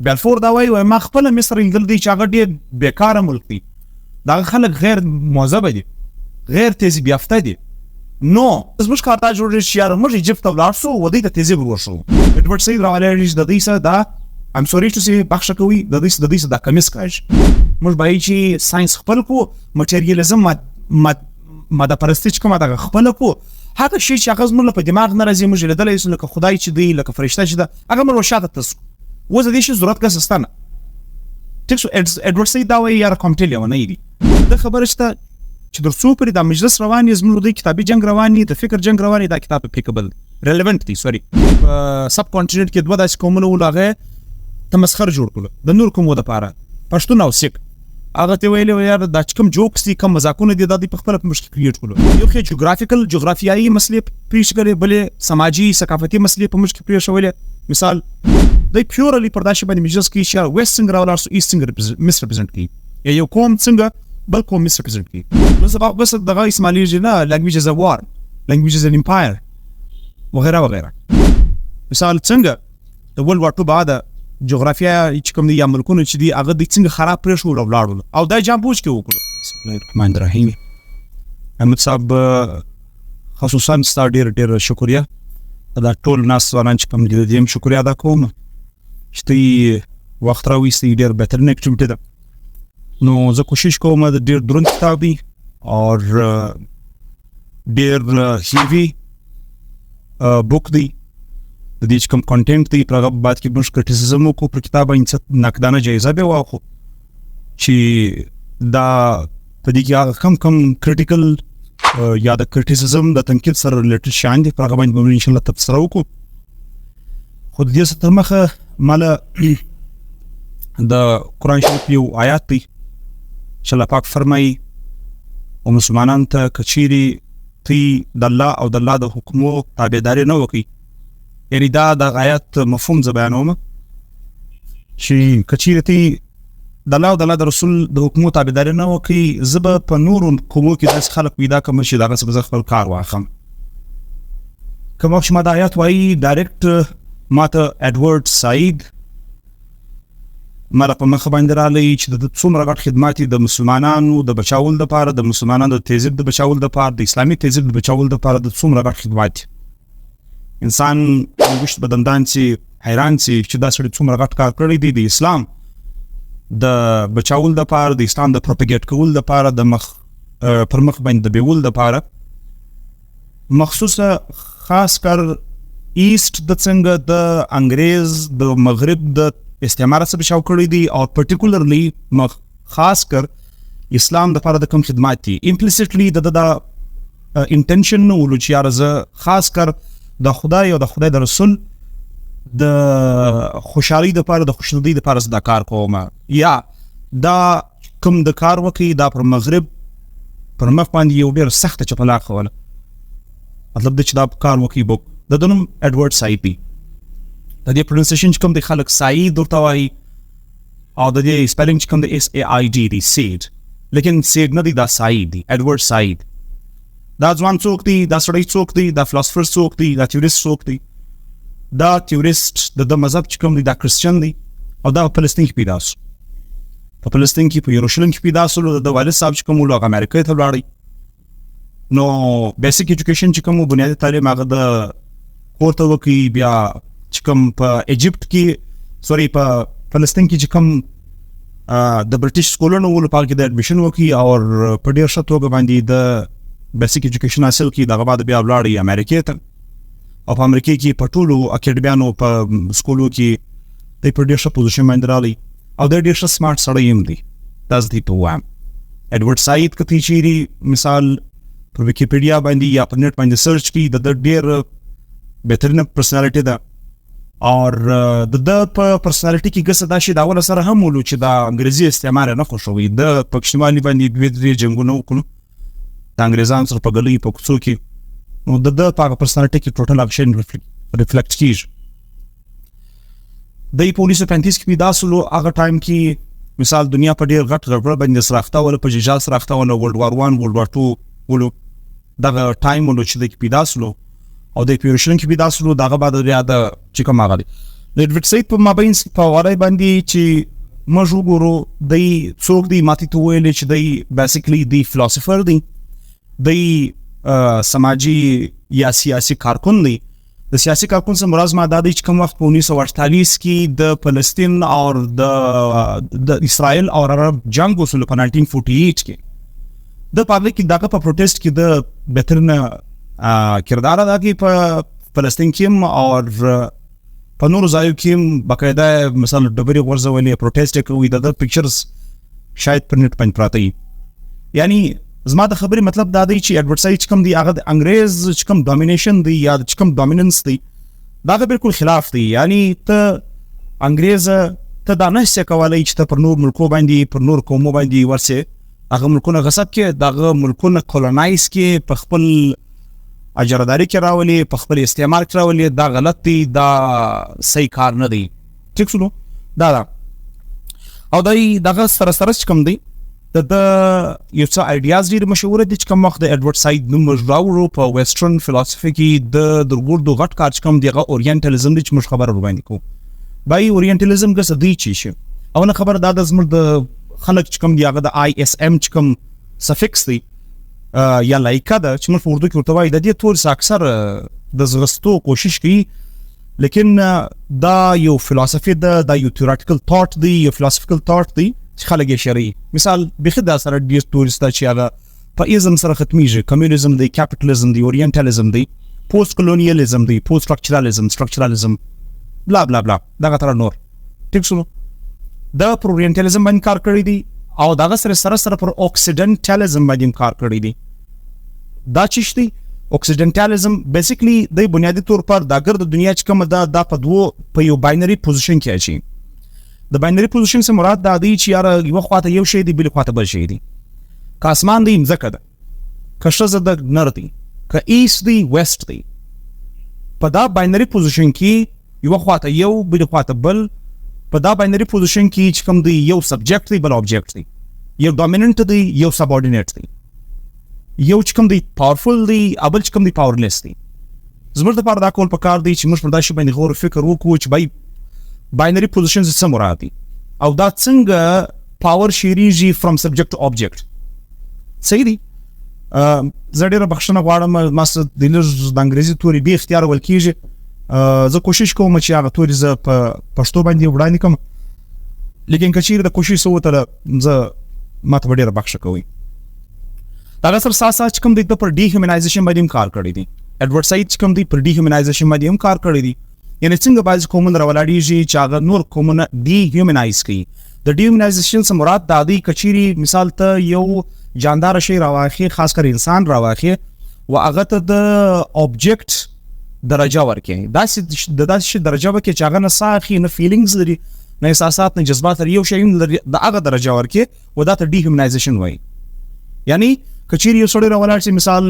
بلفور دا وایي ما خپله مصر لیدل دی چې هغه ډېر بېکاره ملک دی، دغه خلک غیر مهذبه دي، غیر تهذیب یافته دي. نو زموږ کار دا جوړ چې یاره موږ ایجپت ته ولاړ شو و دوی ته تهذیب ورشو. ایډورډ سعید راغلی د دوی څه دا I'm sorry to say بخښه کوي د دوی څه دا کمیس کاږي. موږ به چې ساینس خپل کو، مټریالیزم ماده پرستي چې کومه دغه خپله کو، هغه شی چې هغه زموږ په دماغ نه راځي موږ لیدلی سو لکه خدای چې دی، لکه فرشته چې ده، هغه موږ ورشاته تسو. اوس د دې شي ضرورت کس شته نه. ټیک شو. ایډورډ سعید دا وایي یاره کوم ټیل لیونی دي. دا خبره شته چې در څو پورې دا مجلس روان یې، زموږ دوی کتابي جنګ روان یې، د فکر جنګ روان یې، دا کتاب اپلیکبل ریلیونټ دی. سوري په سب کانټیننټ کې دوه داسې قومونه ول، هغه تمسخر جوړ کړو د نور قومو دپاره، پښتون او سیک. هغه ته ویلې یار دا چې کوم جوکس دي، کوم مذاقونه دي، دا دوی په خپله په مشکل کریټ کړو. یو ښې جغرافیایي مسلې پیش کړې، بلې سماجي ثقافتي مسلې په مشکل پرېښولې. مثال دوی پیورلی پر دا شی باندې مجلس کوي چې ویسټ څنګه راولاړ سو، ایسټ څنګه مس ریپرزنټ کوي، یا یو قوم څنګه بل قوم مس ریپرزنټ کوي. نو سبا بس دغه اسماعیلي نه لانګویج از ا وار، لانګویج از ان امپایر وغیره وغیره. مثال څنګه د ورلد وار 2 بعد جغرافیا چې کوم دي یا ملکونه چې دي هغه د څنګه خراب پرېښو او ولاړول، او دا جام بوج کې وکړو. بسم الله الرحمن الرحیم. احمد صاحب خصوصا ستا ډېر شکریه، دا ټول ناس ځوانان چې کوم دي د دې شکریه ادا کوم چې دوی وخت راویستی، ډېر بهترین اکټیویټي ده. نو زه کوشش کوم د ډېر دروند کتاب وي او ډېر هیوي بوک دی، د دې چې کوم کانټینټ دی په هغه بعد کې موږ کرټیسیزم وکړو پر کتاب باندې، نقدانه جایزه به واخلو چې دا په دې کې هغه کم کریټیکل یا د کرټیسیزم د تنقید سره ریلیټډ شیان دي، پر هغه باندې به انشاءالله تبصره وکړو. خو د دې څخه تر مخه ماله د قرآن شریف یو آیات دی چې الله پاک فرمایي او مسلمانان ته که چیرې تی د الله او د الله د حکمو تابعداري نه وکړي، یعنی دا د آیات مفهوم زه بیانوم چې که چیرې تی د الله او د الله د رسول د حکمو تابعداري نه وکړي، زه به په نورو قومو کې داسې خلک پیدا کړم چې د هغه څخه به زه خپل کار واخلم. کوم وخت چې ما دا آیات وایي ډایرکټ ما ته ایډورډ سعید ماله په مخه باندې راغلی چې د څومره غټ خدمات د مسلمانانو د بچاول دپاره، د مسلمانانو د تهذیب د بچاول دپاره، د اسلامي تهذیب د بچاول دپاره د څومره غټ خدمات. انسان وشت بدندان چې حیران چې دا سړي څومره غټ کار کړی دی د اسلام د بچاول دپاره، د اسلام د پروپیګیټ کول دپاره، د پر مخ باندې د بیول دپاره. مخصوصه خاص کر ایسټ د څنګه د انګریز د مغرب د استعمار څخه بچاو کړی دی، او پرټیکولرلی خاص کر اسلام دپاره د کوم خدمات دي. امپلیسیټلی د انټینشن نه ولو چې یاره زه خاص کر د خدای او د خدای د رسول د خوشحالۍ دپاره، د خوشنودۍ دپاره زه دا کار کوم، یا دا کوم د کار وکړي دا پر مغرب پر مخ باندې یو ډېر سخته چپه خوله، مطلب دا چې دا کار وکړي. د ده نوم ایډورډ سعید دی. د دې پروننسیشن چې کوم دی خلک سعید ورته وایي، او د دې سپیلنګ چې کوم دی SAID دی، سید، لیکن سید نه دی، دا سعید دی، ایډورډ سعید. دا ځوان څوک دی، دا سړی څوک دی، دا فلسفر څوک دی، دا تیوریست څوک دی؟ دا تیوریست د مذهب چې کوم دی دا کرسچن دی، او دا په فلسطین کې پیدا سو. په فلسطین کې په یروشلم کې پیدا سو. د والد صاحب چې کوم ول هغه امریکا ته ولاړی. نو بیسیک ایجوکیشن چې کوم بنیادي تعلیم هغه د کور ته وکړي، بیا چې کوم په ایجپت کې سوري په فلسطین کې چې کوم د برټش سکولونو ول په هغه کې د اډمیشن وکړي او په ډېر ښه توګه باندې د بیسیک ایجوکیشن حاصل کړي. دغه بعد بیا ولاړی امریکا ته، او په امریکا کې په ټولو اکیډمیانو په سکولو کې دی په ډېر ښه پوزیشن باندې راغلی، او دی ډېر ښه سمارټ سړی هم دی. دا زه دې ته وایم. ایډورډ سعید که ته چیرې مثال په ویکیپیډیا باندې یا په نیټ باندې سرچ کړي، د ده ډېر بهترینه پرسنالټي ده. اور د ده په پرسنالټي کې ګسه دا شي د اوله سره هم ولو چې دا انګریزي استعمار نه خوښوي. د په پښتونولي باندې دوې درې جنګونه وکړو د انګریزانو سره په ګلیو په کوڅو کې، نو د ده په هغه پرسنالټي کې ټوټل هغه شی ریفلیکټ کېږي. دی په 1935 کې پیدا سولو. هغه ټایم کې مثال دنیا په ډېر غټ غړبړ باندې سره اخته وله، په جنجال سره اخته وله، ورلډ وار 1 ورلډ وار 2 ولو دغه ټایم ولو چې دی پیدا سولو، او د یروشلم کې پیدا سولو. دغه بعد بیا د چې کوم هغه دی د ایډورډ سعید په مابین په وړای باندې چې موږ وګورو دی څوک دی ماتې ته ویلې چې دی بیسیکلی دی فلسفر دی دی سماجی یا سیاسی کارکن دی د سیاسی کارکن څخه مراد ما دا دی چې کوم وخت په 1948 کې د فلسطین او د اسرائیل او عرب جنگ وسول په 1948 کې د پابلیک کې دغه په پروتست کې د بهترین کردار ادا کړی په فلسطین کې او په نور ځایو کې باقاعده مثلا ډبرې غورځولې پروتست کوي د پکچرز شاید پر نت باندې پراته وي. یعنی زما د خبرې مطلب دا دی چې ایډورډ سعید کوم دی هغه د انګریز چې کوم ډومینیشن دی یا چې کوم ډومیننس دی دا بالکل خلاف دی. یعنی ته انګریز ته دا نه څه کولای چې ته پر نور ملکو باندې پر نور قومو باندې ورسې هغه ملکونه غصب کې دغه ملکونه کولونایز کې په خپل اجرداری کې راولي په خپل استعمار کې راولي. دا غلط دی دا صحیح کار نه دی. ټیک شو دا او دغه سره کوم دی د یو څه آیډیاز ډېر مشهور دي چې کوم وخت د ایډورډ سعید نوم راوړو په ویسټرن فلسفي کې د درګردو غټ کار چې کوم دیغه اورینټالیزم دی چې موږ خبره ورباندې کوو. بای اورینټالیزم ګس دی چې او نه خبر دا د زموږ د خلک چې کوم دی هغه د آی اس ام چې کوم سفکس دی یا لایکا ده چې موږ په اردو کې ورته وایي د دې ټول اکثر د زغستو کوشش کوي لیکن دا یو فلسفي ده دا یو تیورټیکل تھاټ دی یو فلسفیکل تھاټ دی چې خلک یې شرعي مثال بخې دا سره ډیر ټورستا چې هغه په ایزم سره ختمیږي کمیونیزم دی کیپټالیزم دی اورینټالیزم دی پوسټ کولونیالیزم دی پوسټ سټرکچرالیزم بلا بلا بلا دا غتر نور. ټیک شو دا پر اورینټالیزم باندې کار کړی دی او دا سره پر اوکسیډنټالیزم باندې کار کړی دی. دا چیش دی اوکسیډنټالیزم بیسیکلی د بنیادی طور پر د ګرد دنیا چې کوم دا په دوه په یو باینری پوزیشن کې اچي. د باینری پوزیشن څخه مراد دا دی چې یار یو خواته یو شی دی بل خواته بل شی دی. که اسمان دی مځکه ده که ښځه ده نر دی که ایست دی ویسټ دی په دا باینری پوزیشن کې یو خواته یو بل خواته بل په دا باینری پوزیشن کې چې کوم دی یو سبجیکټ دی بل آبجیکټ دی یو ډومیننت دی یو سبورډینیټ دی یو چې کوم دی پاورفل دی ابل چې کوم دی پاورلیس دی. زموږ لپاره دا کول پکار دی چې موږ پر دا شی باندې غور فکر وکړو چې بای باینری پوزیشنز څه مراد دي او دا څنګه پاور شیریږي فرام سبجیکټ ټو آبجیکټ. صحیح دی. زه ډېره بخښنه غواړم ما څه د انګریزي توري بې اختیار ول کېږي زه کوشش کوم چې هغه توري زه په پښتو باندې وړاندې کړم لیکن که چیرې د کوشش څه وتله زه ما ته به ډېره بخښه کوئ. دغه سره ساتھ ساتھ چې کوم دی پر ډي هیومنایزیشن باندې هم کار کړی دی. ایډورډ سعید چې کوم دی پر ډي هیومنایزیشن باندې هم کار کړی دی. یعنی څنګه بعض قومونه راولاړېږي چې هغه نور قومونه ډي هیومنایز کوي. د ډي هیومنایزیشن څخه مراد دا دی که چیرې مثال ته یو جاندار شی راواخې خاص کر انسان راواخې و هغه ته د آبجیکټ درجه ورکړي داسې درجه ورکړي چې هغه نه ساه اخلي نه فیلینګز لري نه احساسات نه جذبات لري یو شی د هغه درجه ورکړي و دا ته ډي هیومنایزیشن وایي. یعنی که چیرې یو سړی راولاړ شي مثال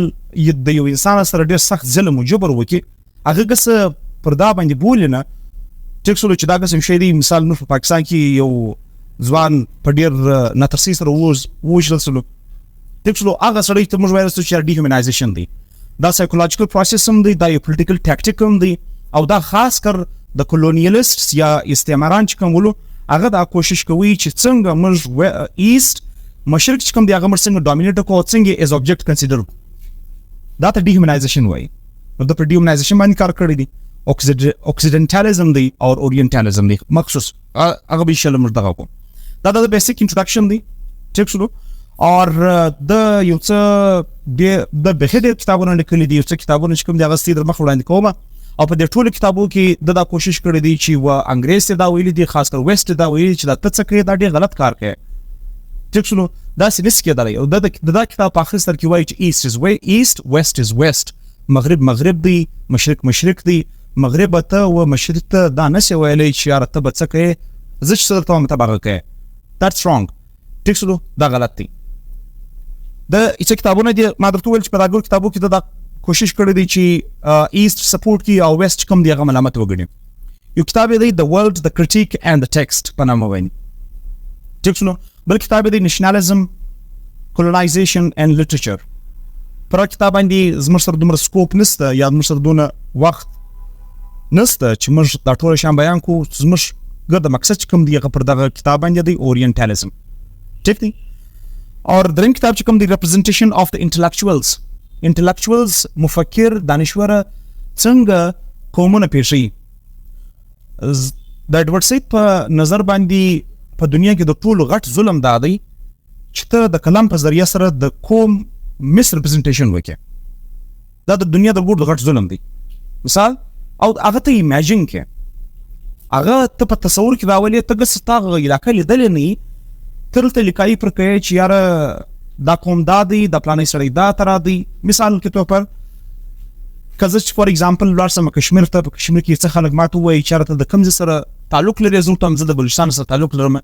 د یو انسان سره ډېر سخت ظلم او جبر وکړي هغه ګس پر دا باندې بولې نه ټیک شو چې دا قسم شی دی. مثال نور په پاکستان کې یو ځوان په ډېر ناترسۍ سره ووژل شو ټیک شو هغه سړی ته موږ وایو چې ډي هیومنایزیشن دی. دا سایکولوژیکل پروسس هم دی دا یو پولیټیکل ټاکټیک هم دی او دا خاص کر د کولونیالیست یا استعماران چې کوم ولو هغه دا کوشش کوي چې څنګه موږ ایست مشرق چې کوم دی هغه موږ څنګه ډومینیټ کوو څنګه ایز آبجیکټ کنسیډر دا ته ډي هیومنایزیشن وایي. نو د پر ډي هیومنایزیشن باندې کار کړی دی. اوکسیډنټالیزم دی او اورینټالیزم دی مخصوص هغه به انشاءالله موږ دغه کوو. دا د بیسیک انټروډکشن دی. ټیک شو اور د یو څه د بهر کتابونه لیکلي دي یو څه کتابونه چې کوم دی هغه ستاسو مخ وړاندې کوم او په دې ټولو کتابو کې دا کوشش کړی دی چې و انګریز ته دا ویلي دي خاص کر ویسټ دا ویلي چې دا ته څه کوي دا ډېر غلط کار کوي. ټیک شو دا سې کېدلی او دا کتاب په اخر سر کې وایي چې ایست از ایست ویسټ از ویسټ مغرب دی مشرق دی مغرب ته و مشرق ته دا نشي ویلی چې یار ته به څه کوې زه چې څه درته وایم ته به هغه کوې. دیټس رانګ. ټیک شو دا غلط دی. د څه کتابونه دي ما درته وویل چې په دغه کتابو کې دا کوشش کړی دی چې ایست سپورټ کړي او ویسټ کوم دی هغه ملامت وګڼي. یو کتاب دی د ورلد د کریټیک اینډ د ټیکسټ په نامه وایي. ټیک شو بل کتاب دی نېشنالیزم کولونایزیشن اینډ لټریچر. پر کتاب باندې زموږ سره دومره سکوپ نشته یا زموږ سره دونه وخت نسته چې موږ دا ټول شان بیان کو. زموږ ګرد مقصد چې کوم دی هغه پر دغه کتاب باندې دی اورینټالیزم. ټیک دی. اور دریم کتاب چې کوم دی ریپرزنټیشن اف د انټلیکچوالز مفکر دانشوره څنګه قومونه پیښوي. د ایډورډ سعید په نظر باندې په دنیا کې د ټولو غټ ظلم دا دی چې ته د کلام په ذریعه سره د قوم مس ریپرزنټیشن وکړې. دا د دنیا د ټولو غټ ظلم دی. مثال او هغه ته ایمیجن کې هغه ته په تصور کې راولې ته ګس تا علاقه لیدلې نه ترته لیکای پر کوي چې یار دا قوم دا دی د پلانې سړی دا تر دی. مثال کې تو پر کزه چې فور ایگزامپل لارسم کشمیر ته په کشمیر کې څه خلک ماته وایي چې راته د کمزې سره تعلق لري زه ته د بلوچستان سره تعلق لرم.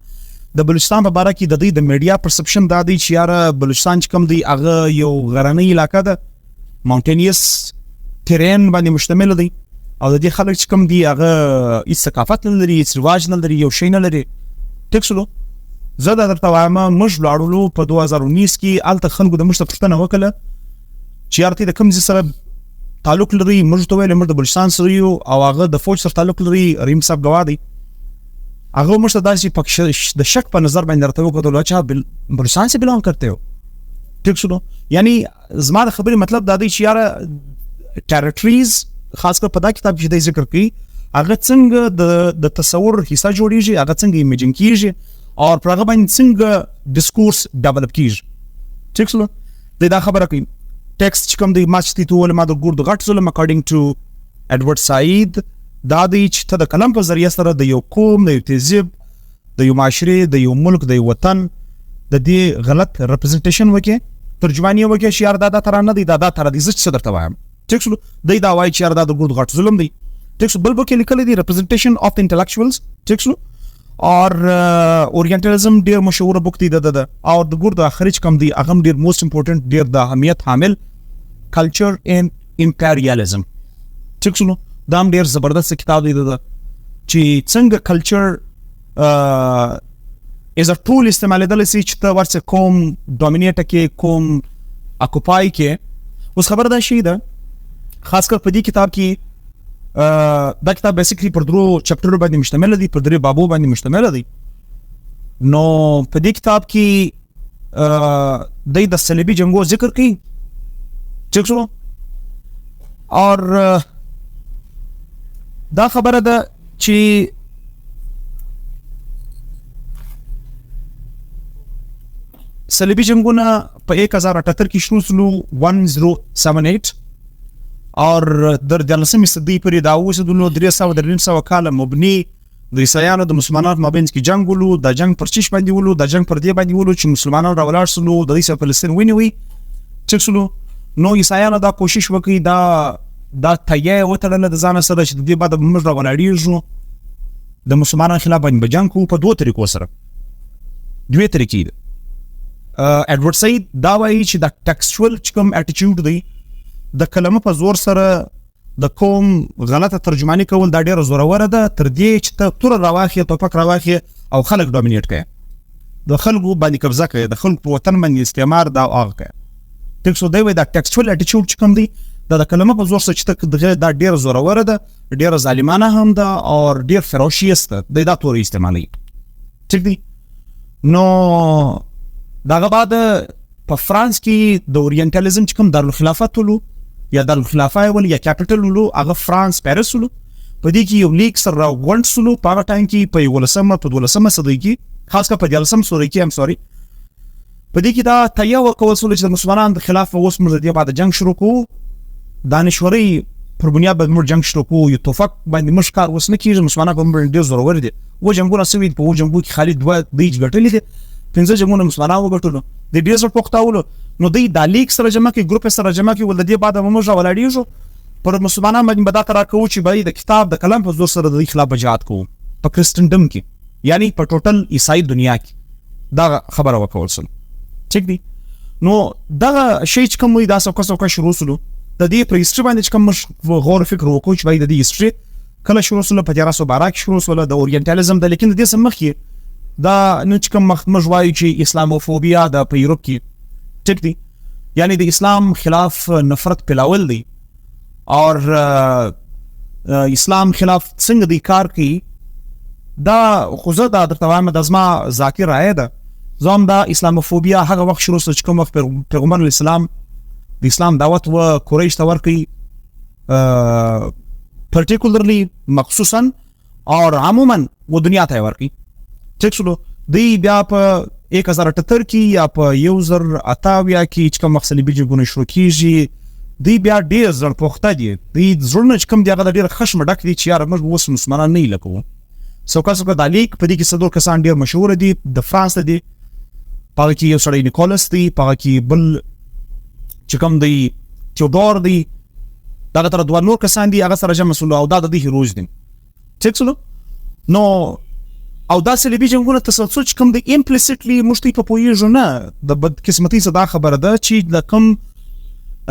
د بلوچستان په اړه کې د دې د میډیا پرسپشن دا دی چې یار بلوچستان چې کوم دی هغه یو غرنۍ علاقه ده ماونټینیس ټرین باندې مشتمل دی او د دې خلک چې کوم دی هغه هیڅ ثقافت نه لري هیڅ رواج نه لري یو شی نه لري. ټیک شلو. زه دا درته وایم موږ لاړو په 2019 کې الته خلکو د مشته پوښتنه وکړه چې یار ته د کمزې سره تعلق لري. موږ ته ویل موږ د بلوچستان سره یو او هغه د فوج سره تعلق لري رحیم صاحب گواه دی. هغه موږ ته داسې د شک په نظر باندې راته وکتل چې بلوچستان سے بلانګ کرتے ہو. ٹھیک شنو. یعنی زما د خبرې مطلب دا دی چې یاره ټریټریز خاص کر په دا کتاب کې د ذکر کوي هغه څنګه د تصور حصہ جوړیږي هغه څنګه ایمیجن کیږي او پر هغه باندې څنګه ډیسکورس ډیولپ کیږي. ٹھیک شنو. دا خبره کوي ټیکسټ چې کوم دی ما چې ته ول ما د ګور د غټ ظلم اکارډینګ ټو ایډورډ سعید دا دی چې ته د کلام په ذریعه سره د یو قوم د یو تهذیب د یو معاشرې د یو ملک د یو وطن د دې غلط ریپرزنټیشن وکړي ترجمانی وکړي چې یار دا تر نه دی دا تر دی زه څه درته وایم. ټیک شو. دا وایي چې یار دا د ګور د غټ ظلم دی. ټیک شو. بل بوک لیکل دی ریپرزنټیشن اف د انټلیکچوالز. ټیک شو. اور اورینټالیزم ډیر مشهور بوک دی د او د ګور د اخرج کم دی هغه ډیر موست امپورټنت ډیر د اهمیت حامل کلچر ان امپریالیزم. ټیک شو. دا هم ډیر زبردست کتاب دی چې څنګه کلچر از ا ټول استعمالېدلی سي چې ته ورڅ کوم ډومینیټ کې کوم اکوپای کې. اوس خبر دا شي ده خاص کر په دې کتاب کې دا کتاب بیسیکلی پر درو چپټرو باندې مشتمل دی پر درې بابو باندې مشتمل دی. نو په دې کتاب کې د صلیبي جنگو ذکر کوي. ٹھیک شو. اور دا خبره ده چې صلیبي جنگونه په 1078 کې شروع شول 1078 اور در 14 صدۍ پورې دا اوسېدلو 300 کاله مبني د عیسایانو د مسلمانانو مابین کې جنگ ولو. د جنگ پر چیش باندې ولو د جنگ پر دې باندې ولو چې مسلمانانو راولاړ شلو د دې فلسطین ونیوي. ټیک شلو. نو عیسایانو دا کوشش وکړي دا تیه وتړله د ځان سره چې د دې بعد موږ راولاړېږو د مسلمانانو خلاف باندې به جنګ کوو په دوه طریقو سره. دوه طریقې ده. ایډورډ سعید دا وایي چې دا ټیکسچوال چې کوم اټیچیوډ دی د کلمه په زور سره د کوم غلطه ترجمانی کول دا ډیره زوروره ده تر دې چې ته تور راواخې توپک راواخې او خلک ډومینیټ کړي د خلکو باندې قبضه کړي د خلکو په وطن باندې استعمار دا هغه کړي. ټیک شو. دی وایي دا ټیکسچوال اټیچیوډ چې کوم دی د کلمه په زور سره چې دا ډیره زوروره ده ډیره ظالمانه هم ده او ډیر فروشیس ده دا تور استعمالي. ټیک دی. نو دغه بعد په فرانس کې د اورینټالیزم چې کوم دارالخلافت ولو یا دارالخلافه ول یا کیپټل ولو هغه فرانس پیرس ولو. په دې کې یو لیک سره راغونډ سلو په هغه ټایم کې په 12 صدۍ کې خاص کر په 14 صدۍ کې په دې کې دا تیه ورکول سول چې د مسلمانانو د خلاف اوس موږ د دې بعد جنگ شروع کوو دانشوري پر بنیاد باندې موږ جنگ شروع کوو یو توفق باندې موږ کار وس نه کیږي مسلمانانو په باندې ډیر ضرور دي و جنگونه سوي په و جنگو کې خالد دوه دیج ګټلې دي 15 جنگونه مسلمانانو وګټلو د ډیر څه پختاولو. نو دی دا لیک سره جمع کې ګروپ سره جمع کې ول د دې بعد موږ راولاړېږو پر مسلمانانو باندې بدا تر کوو چې باید د کتاب د کلام په زور سره د خلاف جهاد کوو په کرسټنډم کې یعنی په ټوټل عیسائی دنیا کې دا خبره وکول سن. ټیک دی. نو دا شی چې کوم دا څوک شروع سلو د دې پر هیستوري باندې کوم غور فکر وکړو چې باید د هیستوري کله شروع سلو په 1312 کې شروع سلو د اورینټالیزم د لیکن د دې سم مخکې دا نو چې کوم مخمجوای چې اسلاموفوبیا د په یورپ کې ټیک دی یعنی د اسلام خلاف نفرت پیلاول دی اور اسلام خلاف څنګه دی کار کوي، دا خو زه دا درته وایم دا زما ذاتي رایه ده. زه هم دا اسلاموفوبیا هغه وخت شروع سوه چې کوم وخت پیغمبر علیه السلام د اسلام دعوت و قریش ته ورکوي، پرټیکولرلی مخصوصا اور عموما و دنیا ته یې ورکوي. ټیک شولو. دوی بیا په 1078 کې یا په 1088 کې چې کوم صلیبي جنګونه شروع کېږي، دوی بیا ډېر زړپوخته دي. دوی زړونه چې کوم دي هغه د ډېر خشمه ډک دي چې یاره موږ اوس مسلمانان نه یې لکو. څوکه دا لیک په دې کې څلور کسان ډېر مشهوره دي، د فرانس دي، په هغه کې یو سړی نیکولس دی، په هغه کې بل چې کوم دی تیودور دی، دغه تر دوه نور کسان دي هغه سره جمع سولو او دا د دوی هیروز دي. ټیک شولو. نو او دا صلیبي جنګونه تسلسل چې کوم دی امپلیسیټلی موږ ته په پوهېږو نه، د بدقسمتۍ څه دا خبره ده چې د کوم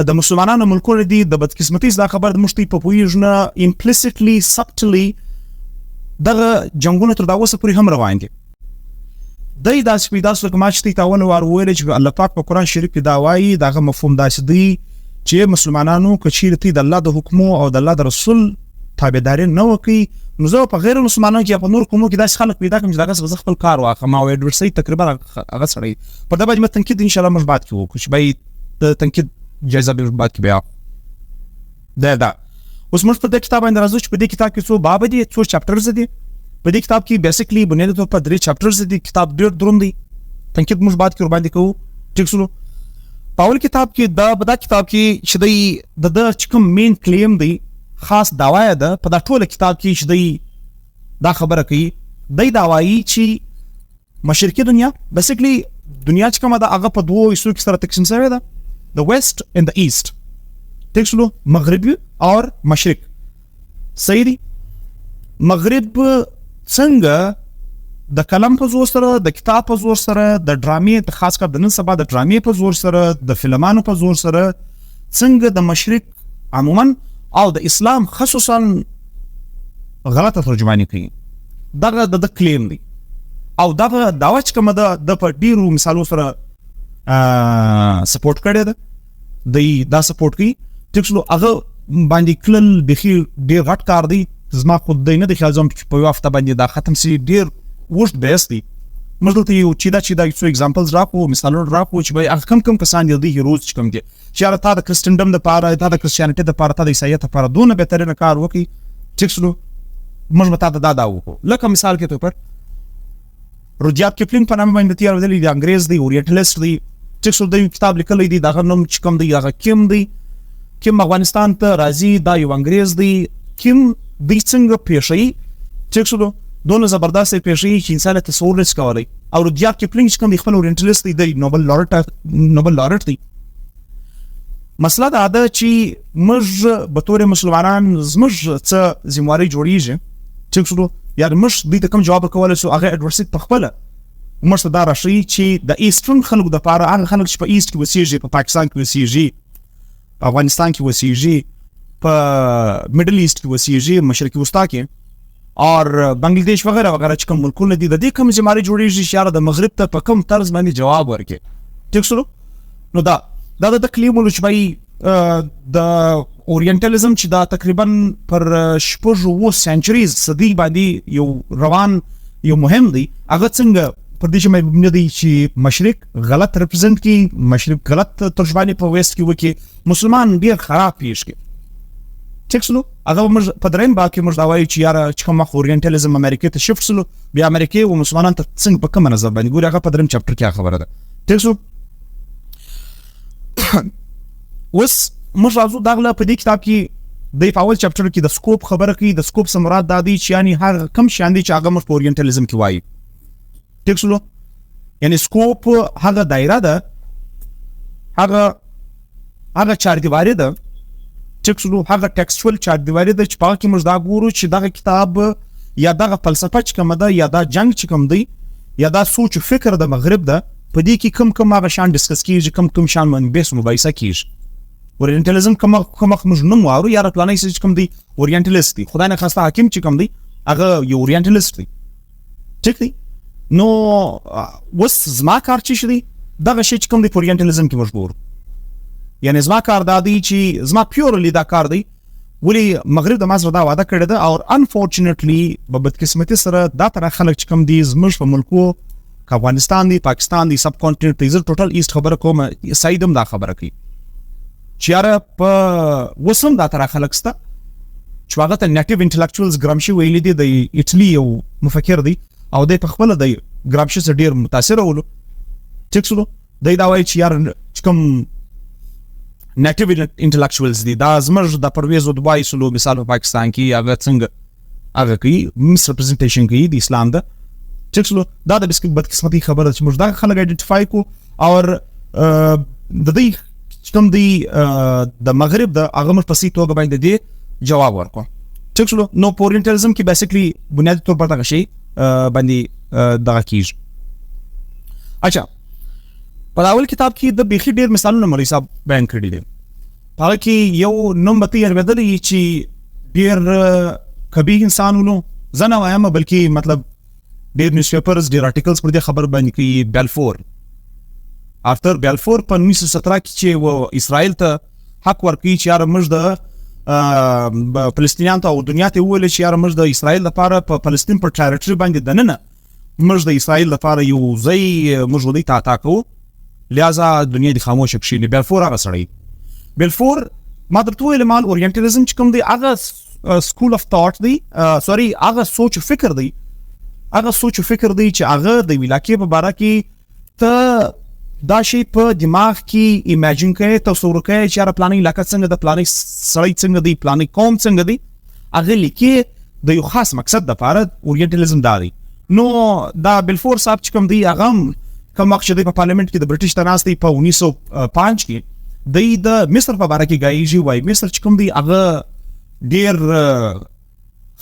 د مسلمانانو ملکونه دي د بدقسمتۍ څه دا خبره ده موږ ته په پوهېږو نه، امپلیسیټلی سبټلی دغه جنګونه تر دا اوسه پورې هم روان دي. دی داسې پیدا سو لکه ما چې تی تاونه وار وویل چې الله پاک په قرآن شریف کې دا وایي، دغه مفهوم داسې دی چې مسلمانانو که چیرې تی د الله د حکمو او د الله د رسول تابعداري نه وکړي، نو زه په غیر مسلمانانو کې یا په نور قومو کې داسې خلک پیدا کړم چې دغه زه خپل کار واخلم. او ایډورډ سعید تقریبا هغه سړی پر دا باندې تنقید انشاءالله موږ بعد کې وکړو چې باید د تنقید جایزه به بعد کې بیا دا اوس موږ په دې کتاب باندې راځو چې په دې کتاب کې څو باب دي، څو چپټرز دي. په دې کتاب کې بیسیکلی بنیادي طور په 3 چپټرز دي. کتاب ډېر دروند دی، تنقید موږ بعد کې ور باندې کوو. ټیک شولو. په اول کتاب کې دا کتاب کې چې دی د چې کوم مین کلیم دی، خاص دعوا ده په دا ټوله کتاب کې چې دی دا خبره کوي. دی دا وایي چې مشرقي دنیا بیسیکلی دنیا چې کومه ده هغه په دوو حصو کې سره تقسیم شوې ده، د ویسٹ اینڈ د ایسٹ. ټیک شولو. مغربي اور مشرق. صحیح دی. مغرب څنګه د کلم په زور سره، د کتاب په زور سره، د ډرامې خاص کر د نن سبا د ډرامې په زور سره، د فلمانو په زور سره څنګه د مشرق عموما او د اسلام خصوصا غلطه ترجمانی کوي، دغه د کلیم دی. او دغه دعوا چې کومه ده د په ډیرو مثالو سره سپورټ کړی ده، دی دا سپورټ کوي. ټیک شولو. هغه باندې کلل بخي ډیر غټ کار دی. زما خود دی نه د خیال زم چې په یو هفته باندې دا ختم سي، ډیر اوږد بحث دی. موږ دلته یو چې دا څو اگزامپلز راکړو، مثالونه راکړو چې هغه کم کسان دي هیروز چې کوم دي چې یاره تا د کرسټنډم دپاره، تا د کرسچیانټي دپاره، تا د عیسایت دپاره دونه بهترینه کار وکړي. ټیک شولو. موږ به تا ته دا وکړو. لکه مثال کې طور پر رودیارد کپلینګ په نامه باندې تیار ودلی دی، انګریز دی، اورینټلیسټ دی. ټیک شولو. د کتاب لیکلی دی، دغه نوم چې کوم دی هغه کیم دی. کیم افغانستان ته راځي، دا یو انګریز دی. کیم دوی څنګه پیښوي. ټیک شولو. دونه زبردست پیښوي چې انسان تصور نشي کولی. او رودیارد کپلینګ چې کوم دی خپل اورینټلیسټ دی، دی نوبل لارټ دی. مسله دا ده چې موږ به طور مسلمانان زموږ څه ذمواري جوړیږي. ټیک شولو. یعنې موږ دوی ته کوم جواب ورکولی شو، هغه ایډورډ سعید پخپله موږ ته دا راښیي چې د ایسټرن خلکو دپاره، هغه خلک چې په ایسټ کې اوسېږي، په پاکستان کې اوسېږي، په افغانستان کې اوسېږي، په میډل ایسټ کې اوسېږي، مشرقي وسطا کې اور بنګلادیش وغیرہ وغیرہ چې کوم ملکونه دي، د دې کوم ذمواري جوړیږي چې یاره د مغرب ته په کوم طرز باندې جواب ورکړي. ټیک شولو. نو دا د کلیم ولو چې وایي د اورینټالیزم چې دا تقریبا پر 6 سنچریز صدی باندې یو روان یو مهم دی، هغه څنګه پر دې چې مبني دی چې مشرق غلط ریپرزنټ کی، مشرق غلط ترجمانی په ویسٹ کې وکړي، مسلمان ډیر خراب پیش کې. ټیک شولو. هغه موږ په درېیم باب کې موږ دا وایو چې یاره چې کوم وخت اورینټالیزم امریکې ته شفټ شولو، بیا امریکې او مسلمانان ته څنګه په کومه نظر باندې ګوري، هغه په درېیم چپټر کې خبره ده. ټیک شو. اوس موږ راځو دغه په دې کتاب کې د اول چپټر کې د سکوپ خبره کوي. د سکوپ څخه مراد دا دی چې یعنی هر کم شان دي چې هغه موږ په اورینټالیزم کې وایي. ټیک شولو. یعنی سکوپ هغه دایره ده، هغه چاردیواري ده. ټیک شولو. هغه ټیکسچوال چاردیواري ده چې په هغه کې موږ دا ګورو چې دغه کتاب یا دغه فلسفه چې کومه ده، یا دا جنګ چې کوم دی، یا دا سوچ و فکر د مغرب ده، په دې کې کوم هغه شان ډسکس کېږي، کوم شان باندې بحث مباحثه کېږي. اورینټالیزم کوم موږ نوم وارو، یا پلانای چې کوم دی اورینټالیست دی، خدای نه خواسته حاکم چې کوم دی هغه یو اورینټالیست دی. ټیک دی. نو اوس زما کار چې دی دغه شی چې کوم دی په اورینټالیزم کې موږ ګورو. یعنی زما کار دا دی چې زما پیورلی دا کار دی ولی مغرب د ما سره دا وعده کړې ده، او انفورچونیټلی په بدقسمتي سره دا تر خلک چې کوم دي زموږ په ملکو افغانستان دی، پاکستان دی، سب کانټیننټ دی، زه ټوټل ایست خبره کوم، سعید هم دا خبره کوي چې یاره په وسم دا تر خلک سته چې هغه ته نیټیو انټلیکچوالز ګرامشي ویلي دي، د ایټالي یو مفکر دی او دی په خپله د ګرامشي سره ډېر متاثره ولو. ټیک شولو، دی دا وایي چې یاره چې کوم نیټیو انټلیکچوالز دي دا زموږ د پرویز ودوای سلو مثال په پاکستان کې هغه څنګه هغه کوي مس ریپرزنټیشن کوي د اسلام ده. ټیک شولو، دا د بدقسمتي خبره چې موږ دا خلک آیډنټیفای کو او د دې چې کوم دی د مغرب د هغه موږ په سي توګه باندې دی جواب ورکو. ټیک شولو، نو په اورینټالیزم کې بیسیکلی بنیادي طور پر دغه شی باندې دغه کیږي. اچھا، په اول کتاب کې د بیخي ډېر مثالونه مولوي صاحب بیان کړي دي. په هغه کې یو نوم به ته یادېدلی چې ډېر کبیر انسان ولو، زه نه وایم بلکې مطلب ډېر نیوز پیپرز ډېر آرټیکلز پر دې خبر باندې کوي. بیلفور، آرتر بیلفور په 1917 کې چې اسرائیل ته حق ورکوي چې یاره موږ د فلسطینیانو ته او دنیا ته وویل چې یاره موږ د اسرائیل لپاره په فلسطین پر ټریټري باندې دننه موږ د اسرائیل لپاره یو ځای موږ ودی ته عطا کوو، لہذا دنیا دې خاموشه کښېني. بیلفور هغه سړی، بیلفور ما درته وویل مال اورینټالیزم چې کوم دی هغه سکول اف تاټ دی، سوري هغه سوچ فکر دی، هغه سوچ فکر دی چې هغه د علاقې په باره کې ته دا شی په دماغ کې ایمیجن کوي، تصور کوي چې یاره پلاني علاقه څنګه ده، پلاني سړی څنګه دی، پلاني قوم څنګه دی، هغه لیکي د یو خاص مقصد دپاره. اورینټالیزم دا دی. نو دا بیلفور صاحب چې کوم دی هغه کوم وخت چې دی په پارلیمنټ کې د برټش ته ناست دی په 1905 کې دی د مصر په باره کې ګایږي، وایي مصر چې کوم دی هغه ډېر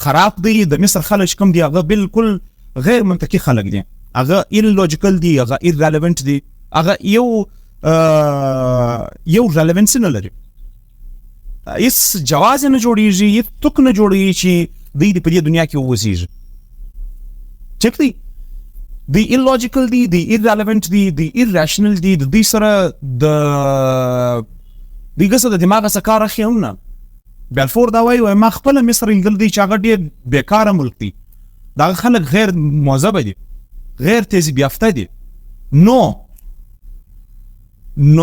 خراب دی، د مصر خلک چې کوم دی هغه بالکل غیر منطقي خلک دي، هغه ایلوجیکل دي، هغه ایرریلیونټ دي، هغه یو ریلیونس نه لري، هیڅ جواز نه جوړیږي، هیڅ توک نه جوړیږي چې دوی په دې دنیا کې واوسیږي. ټیک دی، دی illogical دی irrelevant دی irrational دی د دې سره د دغه د دماغ څخه کار اخلي هم نه. بیلفور دا وایي ما خپل مصر انګل دی چې هغه ډېر بیکاره ملک دی، دا خلک غیر مهذب دي، غیر تهذیب یافته دي. نو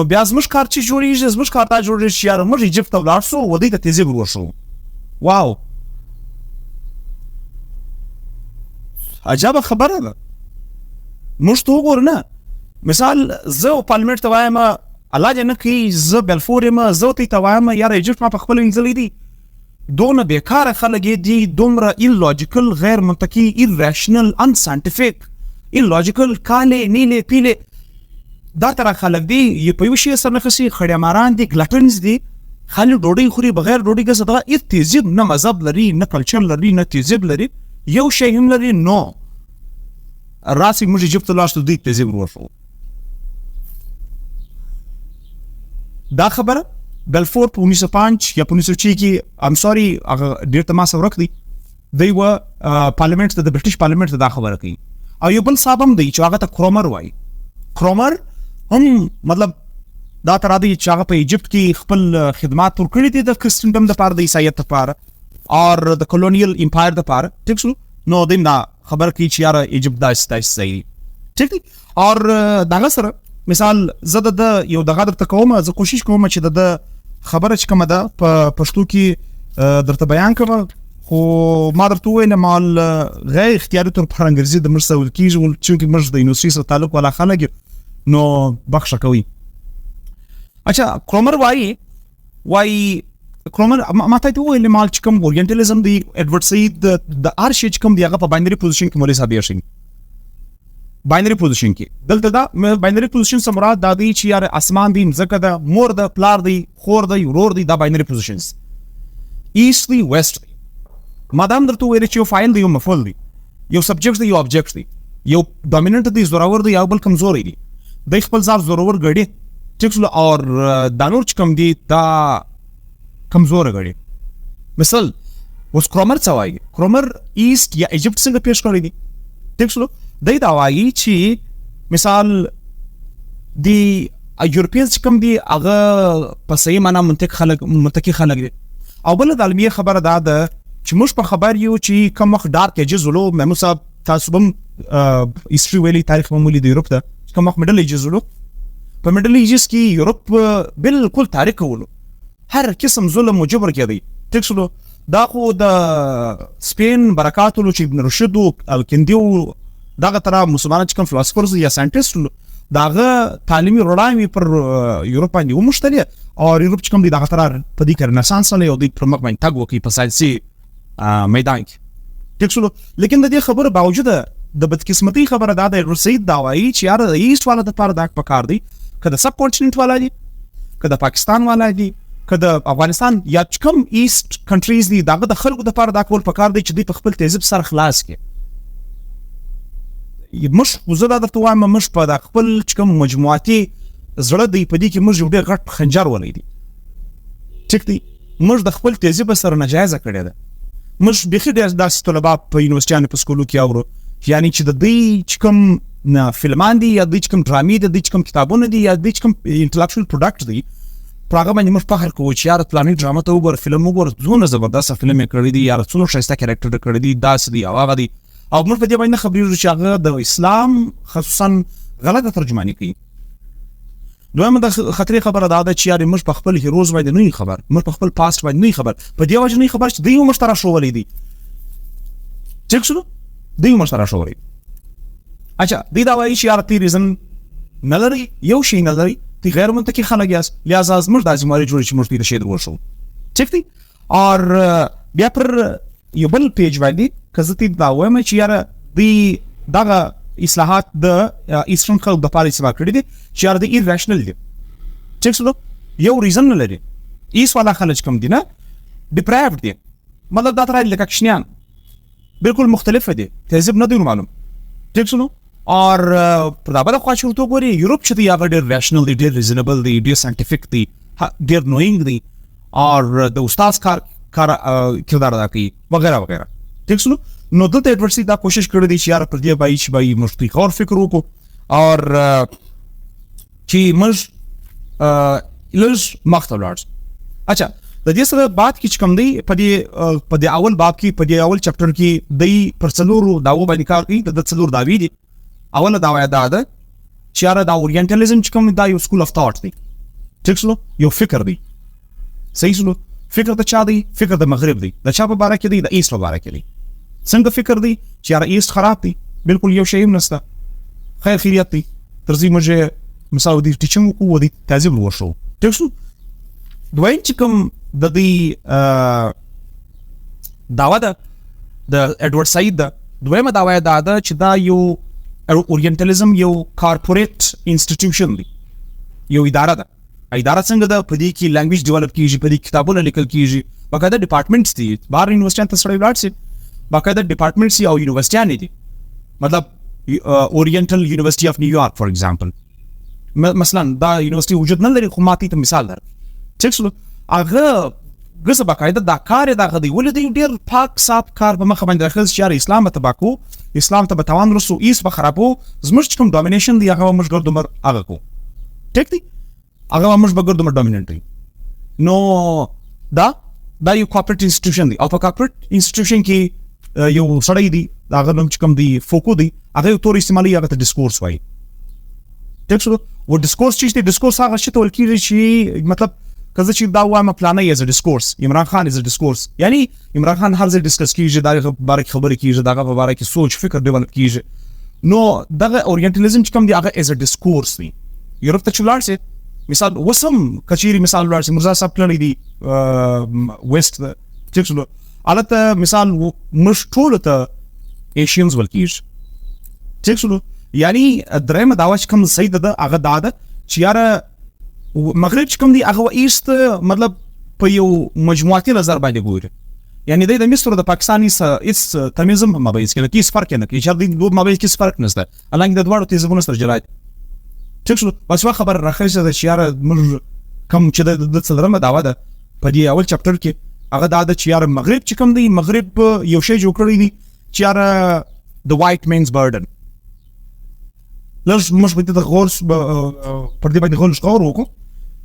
بیا زموږ کار چې جوړېږي، زموږ کار دا جوړېږي چې یاره موږ ایجپت ته ولاړ سو و دوی ته تهذیب ورښو. واو، عجبه خبره ده. موږ ته وګوره نه، مثال زه پارلمنټ ته وایم الله دې نه کوي زه بیلفور یم، زه ته وایم یاره ایجپت ما په خپل انځلی دي، دونه بیکاره خلک دي، دومره ایلوجیکل، غیر منطقي، ایرریشنل، انساینټیفیک، ایلوجیکل، کاله نیله پیله دا تر خلک دي، په یو شی سره نخسي، خړیاماران دي، ګلټنز دي، خالي ډوډۍ خوري، بغیر ډوډۍ ګزه دغه هیڅ تهذیب نه مذهب لري، نه کلچر لري، نه تهذیب لري، یو شی هم لري. نو راسي موږ ایجپت ته لاړ شو دوی تهذیب ورښو. دا خبره بیلفور په 1905 یا په 1906 کې ام سوري هغه ډېر ته ما سره ورک دی، دی و پارلیمنټ ته د برټش پارلیمنټ ته دا خبره کوي. او یو بل صاحب هم دی چې هغه ته کرومر وایي. کرومر هم مطلب دا تر دی چې هغه په ایجپت کې خپل خدمات ورکړي دي د کرسټنډم دپاره، د عیسایت دپاره او د کولونیل امپایر دپاره. ټیک شو، نو دی دا خبر کی چې یاره ایجپت داسې صحیح. ټیک دی، او دغه سره مثال زه د یو دغه درته کوم، زه کوشش کوم چې د خبره چې کومه ده په پښتو کې درته بیان کوم، خو ما درته وویل مال غیر اختیاري طور پر انګریزي د موږ سره ویل کېږي، چونکې موږ د یونیورسټي سره تعلق والا خلک یو، نو بخښه کوي. اچھا، کرومر وایي کرومر ما ته وویل مال چې کوم اورینټالیزم دی، ایډورډ سعید د هر شی چې کوم دی هغه په باینري پوزیشن کې مولوي صاحب یې شي. باینري پوزیشن کې دلته دا باینري پوزیشن څخه مراد دا دی چې یاره اسمان دی، مځکه ده، مور ده، پلار دی، خور دی، ورور دی، دا باینري پوزیشنز، ایست دی، ویسټ دی. ما دا هم درته ویل چې یو فاعل دی، یو مفعول دی، یو سبجیکټ دی، یو آبجیکټ دی، یو ډومیننټ دی، زورور دی، یو بل کمزوری دی. دی خپل ځان زورور ګڼي، ټیک شو، او دا نور چې کوم دی دا کمزوره ګڼي. مثال اوس کرومر څه وایي؟ کرومر ایست یا ایجپت څنګه پیش کړی دی؟ ټیک شو، دی دا وایي چې مثال دی یورپینز چې کوم دی هغه په صحیح معنا منطقي خلک دي، او بل د علمي خبره ده چې موږ په خبر یو چې کوم وخت ډارک ایجز ولو محمود صاحب تاسو هم هیستوري ویلي تاریخ معمولی د یورپ ته کوم وخت میډل ایجز ولو په میډل ایجز کې یورپ بالکل تاریخ ولو هر قسم ظلم او جبر کېدی ټیک شلو دا خو د سپین برکات ولو چې ابن رشد او الکندي دغه تر مسلمانان چې کوم فلسفرز یا ساينټیسټ داغه تعلیمي رڼاوي پر یورپ باندې ومشتلې او یورپ چې کوم دی دغه تر په دې رنسانس له او د پرمخ باندې تاګ وکي په ساينسي میدان کې ټیک شلو لیکن د دې خبره باوجود د بدقسمتي خبره دا د سعید دا وایي چې یار د ایست والا د پاره دا پکار دی کله سب کانټیننټ والا دی کله پاکستان والا دی کله افغانستان یا کوم ایست کنټریز دی دغه د خلکو د پاره دا کول پکار دی چې دوی په خپل تهذیب سره خلاص کړي مش وزدا د توام مش په د خپل کوم مجموعاتي زړه دی په دې کې مش یو ډېر غټ خنجر ولې دی ټیک دی مش د خپل تهذیب سره ناجایزه کړی ده مش بخي د طلبه په یونیورسيټانو په سکولو کې اورو یعنی چې د دې کوم فلمان دي یا د دې کوم ډرامې دي د دې کوم کتابونه دي یا د دې کوم انټلیکچوال پروډکټ دي پراګه باندې موږ فخر کوو چې یار پلانې ډراما ته وګور فلم وګور زونه زبردست فلم کړی دی یار څونو شایسته کریکټر کړی دی داس دی او هغه دی او موږ په دې باندې خبرې چې هغه د اسلام خصوصا غلطه ترجمانی کوي دویمه د خطرې خبره دا ده چې یار موږ په خپل هیروز باندې نه خبر موږ په خپل پاست باندې نه خبر په دې وجه نه خبر چې دوی مشترک شوولې دي ټیک شو دوی مشترک شوولې اچھا دوی دا وایي چې یار تی ریزن نه لري یو شی نه لري تی غیر منطقي خلک یاست لہذا موږ د ازماري جوړ چې موږ دې شی درو شو ټیک دی اور بیا پر یو بل پیج باندې کزتی دا وایم چې یار دی دغه اصلاحات د ایسټرن خلک د پاره سبا کړی دي چې یار د ایراشنل دي ټیک شو یو ریزن نه لري ایس والا خلک کوم دي نه ډیپرایوډ دي مطلب دا تر لکه کښنیان بالکل مختلف دي تهذیب نه دی معلوم ټیک شو اور په دا بل خو چې ورته ګوري یورپ چې دی هغه ډېر ریشنل دی ډېر ریزنبل دی ډېر ساينټیفیک دی ډېر نوینګ دی اور د استاد کار کردار ادا کوي وغیرہ وغیرہ ٹھیک سنو نو دلته ایڈورډ سعید دا کوشش کړی دی چې یار پر دې بای چې بای مشتي اور فکر وکړو اور چې مش لږ مخته لاړ اچھا د دې سره بات کې کوم دی په دې اول باب کې په دې اول چپټر کې د پر څلورو داو باندې کار کوي د څلور داوی دي اوله داوا دا ده چې یار دا اورینټالیزم چې کوم دا یو سکول اف ثاټ دی ټیک شلو یو فکر دی صحیح شلو فکر د چا دی فکر د مغرب دی د چا په باره کې دی د ایست په باره کې دی څنګه فکر دی چې یار ایست خراب دی بالکل یو شی هم نشته خیر خیریت دی ترځي موږ مثال دی ټیچینګ کو ودی تهذیب ورشو ټیک شلو دویم چې کوم د دې داوا ده د ایډورډ سعید ده دویمه داوا دا ده چې دا یو اورینټالیزم یو کارپوریټ انسټیټیوشن دی یو اداره ده اداره څنګه ده په دې کې لانګویج ډیولپ کیږي په دې کتابونه لیکل کیږي باقاعده ډپارټمنټس دي بهر یونیورسيټیانو ته سړی ولاړ شي باقاعده ډپارټمنټس او یونیورسيټیانې دي مطلب اورینټل یونیورسيټي اف نیویارک فار ایگزامپل مثلا دا یونیورسيټي وجود نه لري خو ماته ته مثال در ټیک شو هغه ګس باقاعده دا کار دا غدي ولې ډیر پاک صاحب کار په مخ باندې راخص چې اسلام ته باکو اسلام ته بتوان رسو ایس بخرابو زموږ کوم ډومینیشن دی هغه موږ ګردمر هغه کو ټیک دی هغه موږ بګردمر ډومیننت دی نو دا یو کارپوریټ انسټیټیوشن دی او په کارپوریټ انسټیټیوشن کې یو سړی دی هغه نوم چې کوم دی فوکو دی هغه یو تور استعمالي هغه ته ډیسکورس وایي ټیک شو و ډیسکورس چې ډیسکورس هغه شته ول کیږي چې مطلب کله چې دا وایم پلانې از ډیسکورس عمران خان از ډیسکورس یعنی عمران خان هر ځای ډیسکس کیږي دا باره خبرې کیږي دا په باره کې سوچ فکر ډیولپ کیږي نو دا اورینټالیزم چې کوم دی هغه از ډیسکورس دی یورپ ته چولار سي مثال وسم کچيري مثال ولار سي مرزا صاحب کړی دی ویسٹ ټیک شو البته مثال مش ټول ته ایشینز ولکیږي ټیک شو یعنی درېمه داوا چې کوم سید ده هغه دا ده چې یار مغرب چې کوم دی هغه ایست مطلب په یو مجموعاتي نظر باندې ګوري یعنی د مصر د پاکستاني اس تمیزم مابین کې کیس فرق نه کوي چې د دوه مابین کې فرق نشته الانګ د دوړو تیزونه سره جلای ټیک شو بس وا خبر راخښه د شیار مر کم چې د څلرمه داوا ده په دې اول چپټر کې هغه دا د چیار مغرب چې کوم دی مغرب یو شی جوړ کړی دی چیار د وایټ مینز برډن لږ مش په دې غور پر دې باندې غور وکړو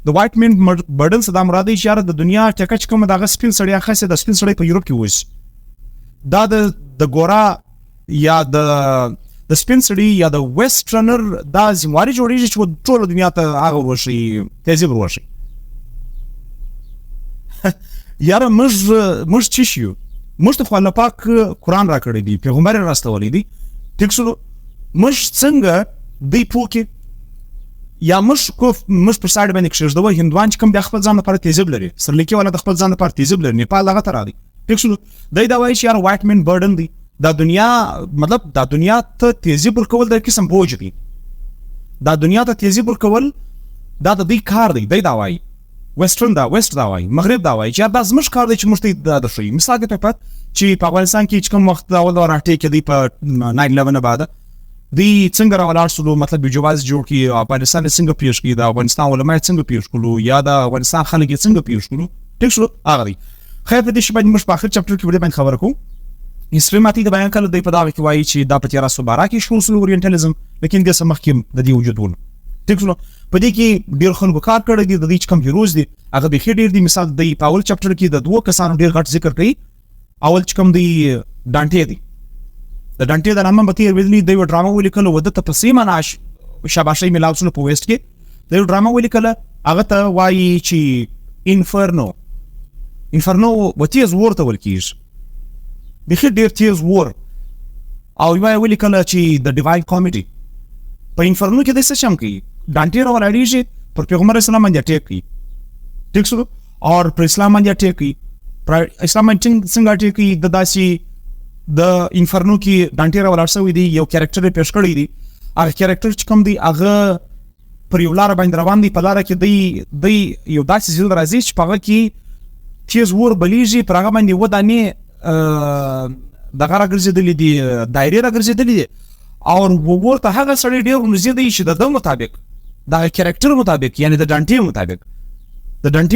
د وایټ مین برډن څخه دا مراد دی چې یاره د دنیا ټکه چې کومه دغه سپین سړی اخیستی د سپین سړی په یورپ کې اوسي دا د ګورا یا د سپین سړي یا د ویسټرنر دا ذمواري جوړېږي چې ټوله دنیا ته هغه وروښي تهذیب وروښي. یاره موږ څه شي یو؟ موږ ته خو الله پاک قرآن راکړی دی، پیغمبر یې راستولی دی، ټیک شو. موږ څنګه دی پوه کې یا موږ پر سایډ باندې کښېږدوه هندوان چې کوم دی خپل ځان لپاره تهذیب لري، سرلیکي والا د خپل ځان لپاره تهذیب لري، نیپال دغه ته راغی، ټیک شو. دی دا وایي چې یاره وایټ مین برډن دی، دا دنیا مطلب دا دنیا ته تهذیب ورکول د قسم بوج دی، دا دنیا ته تهذیب ورکول دا د دوی کار دی. دی دا وایي ویسټرن دا ویسټ دا وایي مغرب دا وایي چې دا زموږ کار دی چې موږ ته دا درښیي. مثال کے طور پر چې په افغانستان کې چې کوم وخت دا اول راټې کې دی په 9/11 بعد دی څنګه راولاړ شولو، مطلب جواز جوړ کړي، افغانستان څنګه پیش کړي، د افغانستان علما څنګه پیش کړو یا د افغانستان خلک څنګه پیش کړو، ټیک شو هغه دی. خیر په دې شی باندې موږ په اخر چپټر کې باندې خبره کوو. هیستوري د بیان کله دی په دغه کې وایي چې دا په 1312 کې شروع شو اورینټالیزم، لیکن دې څه مخکې د دې وجود ونه، ټیک شو. په دې کې ډېر خلکو کار کړی دی، د دې چې کوم هیروز دي هغه بیخي ډېر دي. مثال دی په اول چپټر کې د 2 کسانو ډېر غټ ذکر کوي. اول چې کوم دی ډانټې دی، د ډانټې د نامه به تېر ویلي دی یو ډرامه ولیکله و ده ته په سیمه ناش شاباشۍ میلاو شوله په ویسټ کې، د یو ډرامه ولیکله هغه ته وایي چې انفرنو و تیز وور ته ویل کېږي، بیخي ډېر تیز وور. او یوه یې ولیکله چې د ډیواین کامیډي په انفرنو کې دی څه شم کوي، ډانټې راولاړېږي پر پیغمبر اسلام باندې اټیک کوي، ټیک شو، اور پر اسلام باندې اټیک کوي، اسلام باندې څنګه اټیک کوي، د داسې د انفرنو کې ډانټې راولاړ شوی دی، یو کیریکټر یې پیش کړی دی، هغه کیریکټر چې کوم دی هغه پر یو لاره باندې روان دی، په لاره کې دی یو داسې ځای راځي چې په هغه کې تیز ور بلیږي، پر هغه باندې 2 دانې دغه راګرځېدلې دي، دایرې راګرځېدلې دي، او ورته هغه سړی ډېر نږدې دی چې د ده مطابق دغه کیریکټر مطابق یعنی د ډانټې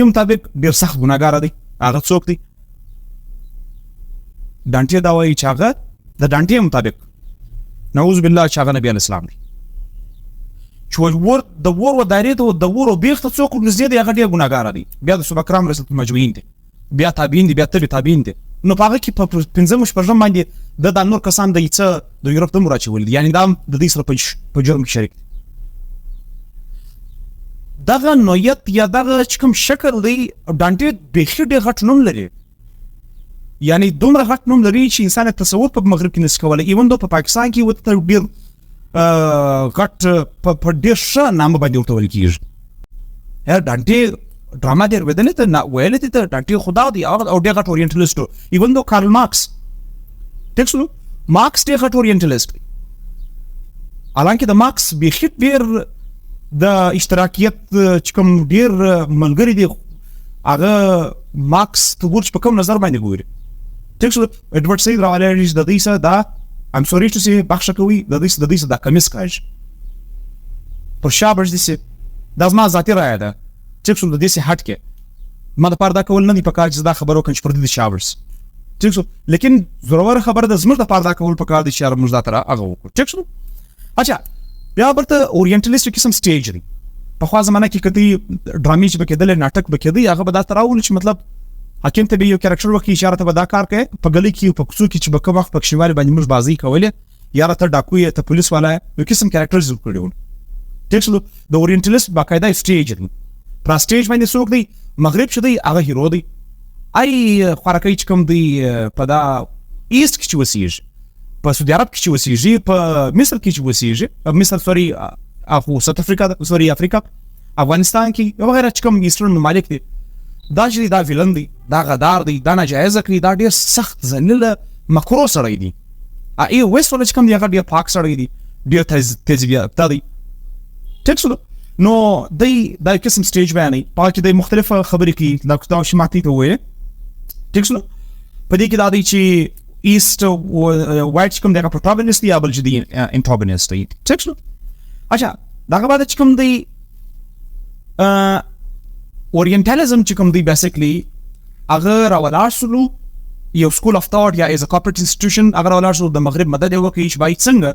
مطابق ډېر سخت ګناهګاره دی. هغه څوک دی؟ ډانټې دا وایي چې هغه د ډانټې مطابق نعوذ بالله چې هغه نبي علیه السلام دی، چې د ور و دایرې ته د ور و بیخ ته څوک نږدې دی هغه ډېر ګناهګاره دی. بیا د صحابه کرام رسول مجمعین دی، بیا تابعین دی، بیا تبع تابعین دی. نو په هغه کې په 15 شپږم باندې دا نور کسان د څه د یورپ ته راچولي دي، یعنی دا د دې سره په جرم کې شریک دي. دغه نوعیت یا دغه چې کوم شکل دی ډانټې بیخي ډېر غټ نوم لري، یعنی دومره غټ نوم لري چې انسان تصور په مغرب کې نشي کولی، ایون دو په پاکستان کې ورته ډېر غټ په ډېر ښه نامه باندې ورته ویل کېږي. ډانټې ډرامه ډېر ویدلې ته ویلې ته ډانټې خدا دی او ډېر غټ اورینټالیسټ و، ایون دو کارل مارکس، ټیک شو، مارکس ډېر غټ اورینټالیسټ دی، حالانکه د مارکس بیخي ډېر د اشتراکیت چې کوم ډېر ملګري دي، هغه مارکس ته ګوري چې په کوم نظر باندې ګوري، ټیک شو. ایډورډ سعید راولاړېږي د دوی سره دا ایم سوري ټو سي بخښه کوي، د دوی سره دا کمیس کاږي پر شا برش دي، دا زما ذاتي رایه ده، ټیک شو. د دې سي هټ کې ما دپاره دا کول نه دي پکار چې دا خبره وکړم چې پر دې شابرس، ټیک شو، لیکن زوروره خبره ده زموږ دپاره دا کول پکار دي چې موږ دا ته هغه وکړو، ټیک شو. اچھا بیا ورته اورینټالیسټ قسم سټیج دی. پخوا زمانه کې کدی ډرامې چې به کېدلې، ناټک به کېدی، هغه به دا ته راولي چې مطلب حاکم ته به یو کیریکټر وکړي، اشاره ته به دا کار کوي، په ګلۍ کې په کوڅو کې چې به کوم وخت پکښېوالي باندې موږ بازۍ کولې، یا راته ډاکو یې ته پولیس والا یو قسم کیریکټر جوړ کړي وو، ټیک شو. د اورینټالیسټ باقاعده سټیج دی، پر سټیج باندې څوک دی؟ مغرب چې دی هغه هیرو دی، ای خوراکۍ چې کوم دی په دا ایست کې چې اوسېږي، په سعودي عرب کې چې اوسېږي، په مصر کې چې اوسېږي، مصر سوري اخو ساوث افریقا سوري افریقا، افغانستان کې وغیره چې کوم ایسټرن ممالک دي، دا چې دا ویلن دی، دا غدار دی، دا ناجایزه کوي، دا ډېر سخت ذلیله مکرو سړی دی. ای ویسټ والا چې کوم دی هغه ډېر پاک سړی دی، ډېر تهذیبیافته دی، ټیک شو. نو دی دا قسم سټیج بیانوي، په هغه کې دی مختلفه خبرې کوي، دا شماتي ته وویلې، ټیک شو. په دې کې دا دی چې ایست وایټ چې کوم دی هغه پروټاګنسټ دی، یا بل چې دی انټاګنسټ دی، ټیک شو. اچھا دغه بعد چې کوم دی اورینټالیزم چې کوم دی بیسیکلی هغه راولاړ شولو یو سکول اف تاټ یا ایز ا کارپوریټ انسټیټیوشن، هغه راولاړ شولو د مغرب مدد یې وکړي چې باید څنګه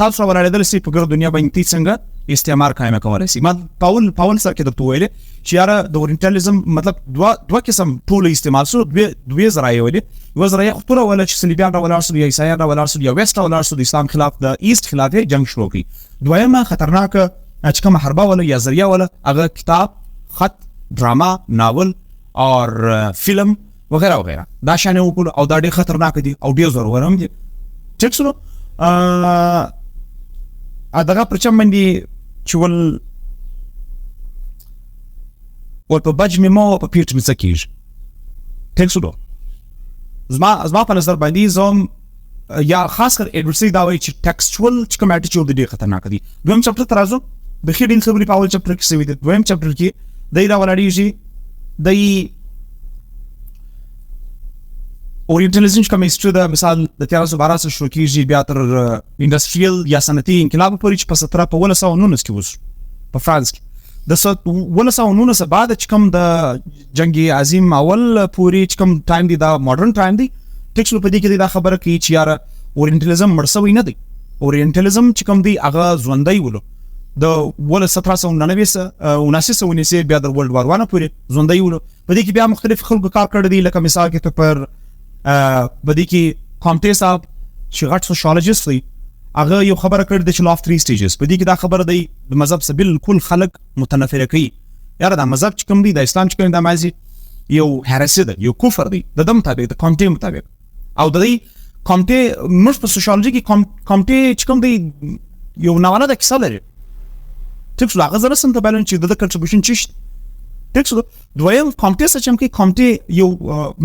تاسو راولاړېدلی سئ په ګرد دنیا باندې څنګه استعمار قائم کولای شي. ما پاول سره کې درته ویل چې یاره د اورینټالیزم مطلب دوه قسم ټول استعمال شو، دوه ذرایع ویل. یو ذرایع خطوره ولا چې صلیبیان راولاړ شول یا عیسایان راولاړ شول یا ویسټ راولاړ شول د اسلام خلاف د ایست خلاف جنگ شروع کړي. دویمه خطرناکه چې کومه حربه ولا یا ذریعہ ولا هغه کتاب، خط، ډراما، ناول اور فلم وغیرہ وغیرہ دا شانه وکړو او دا ډېر خطرناک دي او ډېر ضرور هم دي. ټیک شو. دغه پرچم باندې چې ول په بج مې مو په پیټ مې څه کېږي. ټیک شو. زما په نظر باندې زوم یا خاص کر ایډورډ سعید دا وایي چې ټیکسچوال چې کوم اټیچیوډ دی ډېر خطرناک دي. دویم چپټر ته راځو. د ښې ډېر خبرې په اول چپټر کې شوي دي. دویم چپټر کې دی راولاړېږي دی اورینټالیزم چې کوم هسټري ده، مثال د 1312 شروع کېږي بیا تر انډسټریل یا صنعتي انقلاب پورې چې په 1719 کې وشو په فرانس کې. د 1719 بعد چې کوم د جنگ عظیم اول پورې چې کوم ټایم دی دا ماډرن ټایم دی. ټیک شو. په دې کې دا خبره کوي چې یاره اورینټالیزم مړ شوی نه دی. اورینټالیزم چې کوم دی هغه ژوندی ولو د 1799 بیا د ورلد وار 1 پورې ژوندی ولو. په دې کې بیا مختلف خلکو کار کړی دی، لکه مثال کې ته پر په دې کې کامټې صاحب چې غټ سوشیالوجست دی هغه یو خبره کړې ده چې لا اف 3 سټیجز. په دې کې دا خبره دی د مذهب څخه بالکل خلک متنفره کوي. یاره دا مذهب چې کوم دی د اسلام چې کوم دا مازی یو هرسي ده، یو کفر دی د دم مطابق د کامټې مطابق. او د دې کامټې موږ په سوشیالوجي کې کامټې چې کوم دی یو ناوړه د کیسه لري. ټیک شو. هغه زره سم ته بیان چې د کنټریبیوشن چی. ټیک شو. دویم کامټې څه چې کوم کامټې یو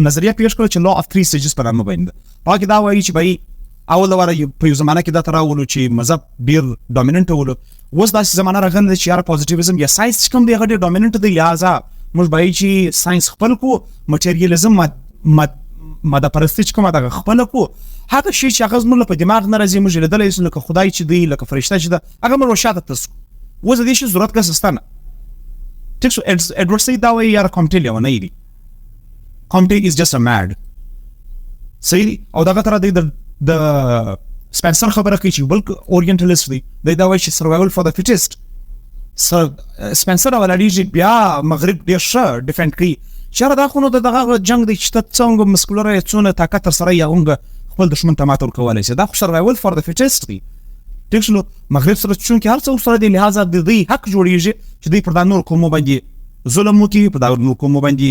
نظریه پیش کړو چې لا اف 3 سټیجز پر نامه باندې باقي دا وایي چې بای اول واره په یو زمانه کې دا تراولو چې مذهب ډیر ډومیننت ولو. اوس دا زمانه راغله چې یاره پوزټیویزم یا ساينس کوم دی هغه ډومیننت دی، لہذا موږ بای چې ساينس خپل کو، مټیریالیزم ماده پرستی چې کومه دا خپل کو، هغه شی چې هغه زموږ په دماغ نه راځي موږ لیدلای شو لکه خدای چې دی لکه فرشته چې دا هغه موږ شاته تاسو اوس دې شي ضرورت کا سستانه. ټیک شو. ایډورډ سعید دا وایي یاره کامټې لیونه دی، کامټې از جست ا ماد. صحیح. او دغه تر د سپنسر خبره کوي چې بلک اورینټالیست دی دا وایي چې سروایول فور د فټیسټ. سپنسر ولړیږي بیا مغرب ډیر ښه ډیفند کوي چې دا خو نو دغه جنگ دی چې څنګه مسکولر څونه طاقت تر سره یې خپل دښمن ته ماته ورکولی شي. دا خو سروایول فور د فټیسټ دی. ټیک شو. مغرب سره چونکې هر څه سره دی، لہذا د دې حق جوړیږي چې دوی پر دا نور قومو باندې ظلم وکړي، پر دا نور قومو باندې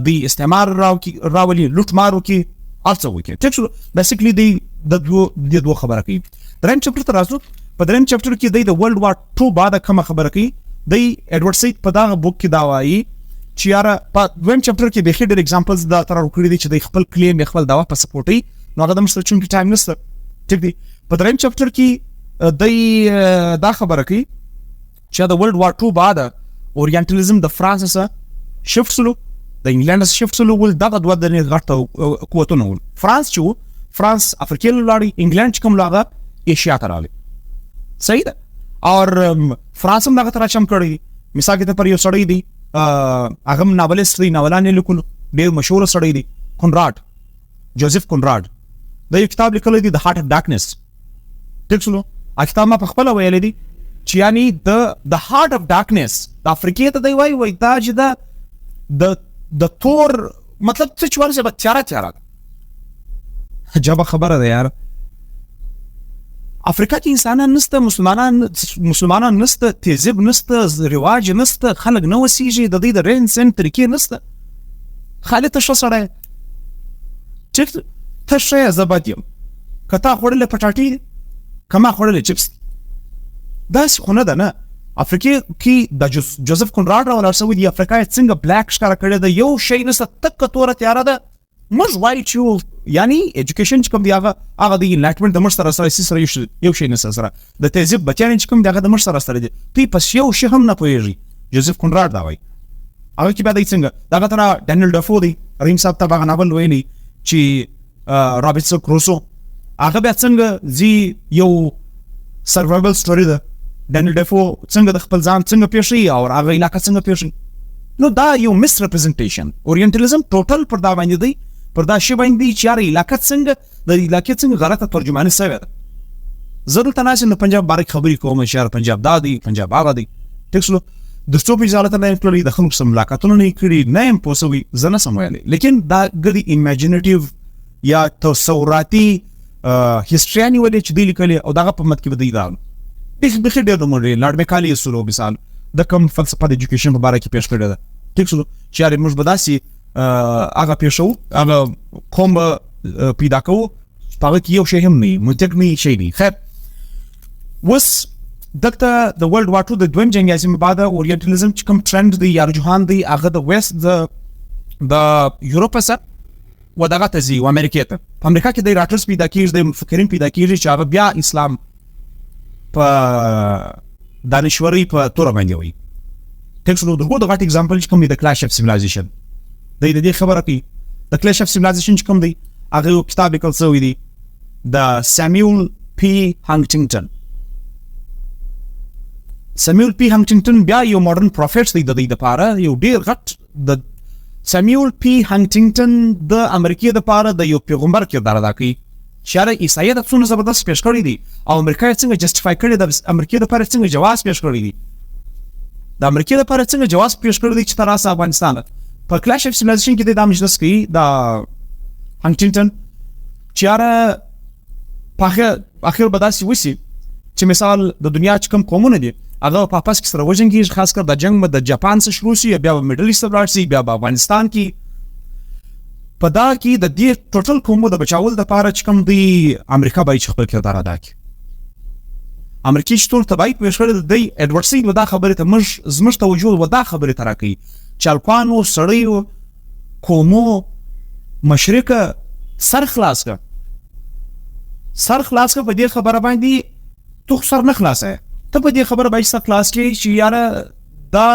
دوی استعمار راولي، لوټ مار وکړي، هر څه وکړي. ټیک شو. بیسیکلی دی د دوه خبره کوي. دریم چپټر ته راځو. په دریم چپټر کې دی د ورلد وار 2 بعد کومه خبره کوي. دی ایډورډ سعید په دغه بوک کې دا وایي چې یاره په دویم چپټر کې بېخي ډېر اگزامپلز دا تر ورکړي دي چې دی خپل کلیم خپل دعوا په سپورټي نو هغه د مشر چونکې ټایم نشته. ټیک دی. په دریم چپټر کې دی دا خبره کوي چې د ورلد وار 2 بعد اورینټالیزم د فرانس څخه شفت شلو، د انګلند څخه شفت شلو. ول دغه دوه د غټ قوتونه ول. فرانس چې فرانس افریقا لاړی، انګلند چې کوم لاغه ایشیا ته راغلی. صحیح ده. اور فرانس هم دغه تر چم کړی. مثال کې ته پر یو سړی دی هغه ناولست دی، ناولان لیکلو، ډېر مشهور سړی دی، کونراډ، جوزف کونراډ. دا یو کتاب لیکلی دی د هارت اف ډارکنس. ټیک شو. کتاب ما په خپل ویل دي چې یعنی د هارت اف ډارکنس د افریقا ته دی وای دا چې د تور مطلب څه چې ورسې به تیاره عجبه خبره ده یار. افریقا کې انسانان نسته، مسلمانان نسته، تهذیب نسته، رواج نسته، خلک نه وسیږي، د دوی د رین سن طریقې نسته. خالي ته ښه سړی ټیک ته ښه زه بد یم، که تا خوړلې پټاټې که ما خوړلې چپس داسې خو نه ده. نه افریقا کې د جوزف کونراډ راولاړ شوی دی. افریقا یې څنګه بلیک ښکاره کړې ده، یو شی نسته، تکه توره تیاره ده. موږ وایو چې یعنی ایجوکیشن چې کوم دی هغه د انلایټمنټ د موږ سره یو شی نسته سره، د تهذیب بچیان چې کوم دی هغه د موږ سره دی. دوی پس یو شی هم نه پوهېږي. جوزف کونراډ دا وایي. هغه کې بیا دی څنګه دغه تر ډینیل ډفو دی، رحیم صاحب ته هغه ناول ویلی چې رابرټسن کروسو، هغه بیا څنګه زی یو سروایول سټوري ده. ډینیل ډفو څنګه د خپل ځان څنګه پیښوي او هغه علاقه څنګه پیښوي. نو دا یو مس ریپرزنټیشن. اورینټالیزم ټوټل پر دا باندې دی، پر دا شی باندې چې یاره علاقه څنګه د علاقې څنګه غلطه ترجماني شوې ده. ضرورت نه چې د پنجاب باره خبرې کوم چې پنجاب دا دی پنجاب هغه دی ټیک شلو د څو په ځاله ته نه کړی د خلکو سم ملاقاتونه نه کړی نه هم پوسوي زنه سمویلې لیکن دا ګډي ایمیجینټیو یا تصوراتي هیستریانی ولې چې دی لیکلي او دغه په مت کې بدی دا بخیر ډېر نمونه لارډ میکالي سولو مثال د کوم فلسفه د ایجوکیشن په باره کې پیش کړی ده ټیک شلو چې موږ بداسي هغه پیښو هغه کوم پیدا کوو هغه کې یو شی هم نه منطق نه شي نه خیر وس دلته د ورلد وار 2 د دویم جنگ یې بعد اورینټالیزم چې کوم ټرند دی یا رجحان دی هغه د ویست د یورپ سره و دغه ته ځي او امریکا ته په امریکا کې د راټرز پیدا کیږي د مفکرین پیدا کیږي چې هغه بیا اسلام په دانشوري په تور باندې وي ټیک شو دغه غټ اگزامپل چې کوم دی د کلاش اف سیویلایزیشن د دې خبره کوي د کلاش اف سیویلایزیشن چې کوم دی هغه یو کتاب لیکل شوی دی د سیمویل پی هانټینګټن سیمویل پی هانټینګټن بیا یو ماډرن پروفیټ دی د دې لپاره یو ډیر غټ د سیمویل پی هانټینګټن د امریکا لپاره د یو پیغمبر کردار ادا کوي چې عیسایت څونه زبردست پیش کړی دی او امریکا څنګه جسټیفای کړی د امریکا لپاره څنګه جواز پیش کړی دی د امریکا لپاره څنګه جواز پیش کړی دی چې تر اوسه افغانستان په کلاش اف سیویلایزیشن کې د مجلس کې د هانټینګټن چې په اخر بداسي وسی چې مثال د دنیا چې کوم قومونه دي هغه په پاس کې سره وجنګي خاص کر د جنگ د جاپان سره شروع شي بیا په میډل ایست راځي بیا په افغانستان کې په دا کې د دې ټوټل قومو د بچاول د لپاره چې کوم دی امریکا به خپل کردار ادا کوي امریکای چې ټول تبعید پېښول دی ایډورډ سعید ودا خبره ته زموږ توجه ودا خبره تر کوي چالقانو سړیو قومو مشرقه سر خلاص کا په دې خبره باندې تو سر نه خلاصه ته په دې خبره باندې سر خلاص کې چې یاره دا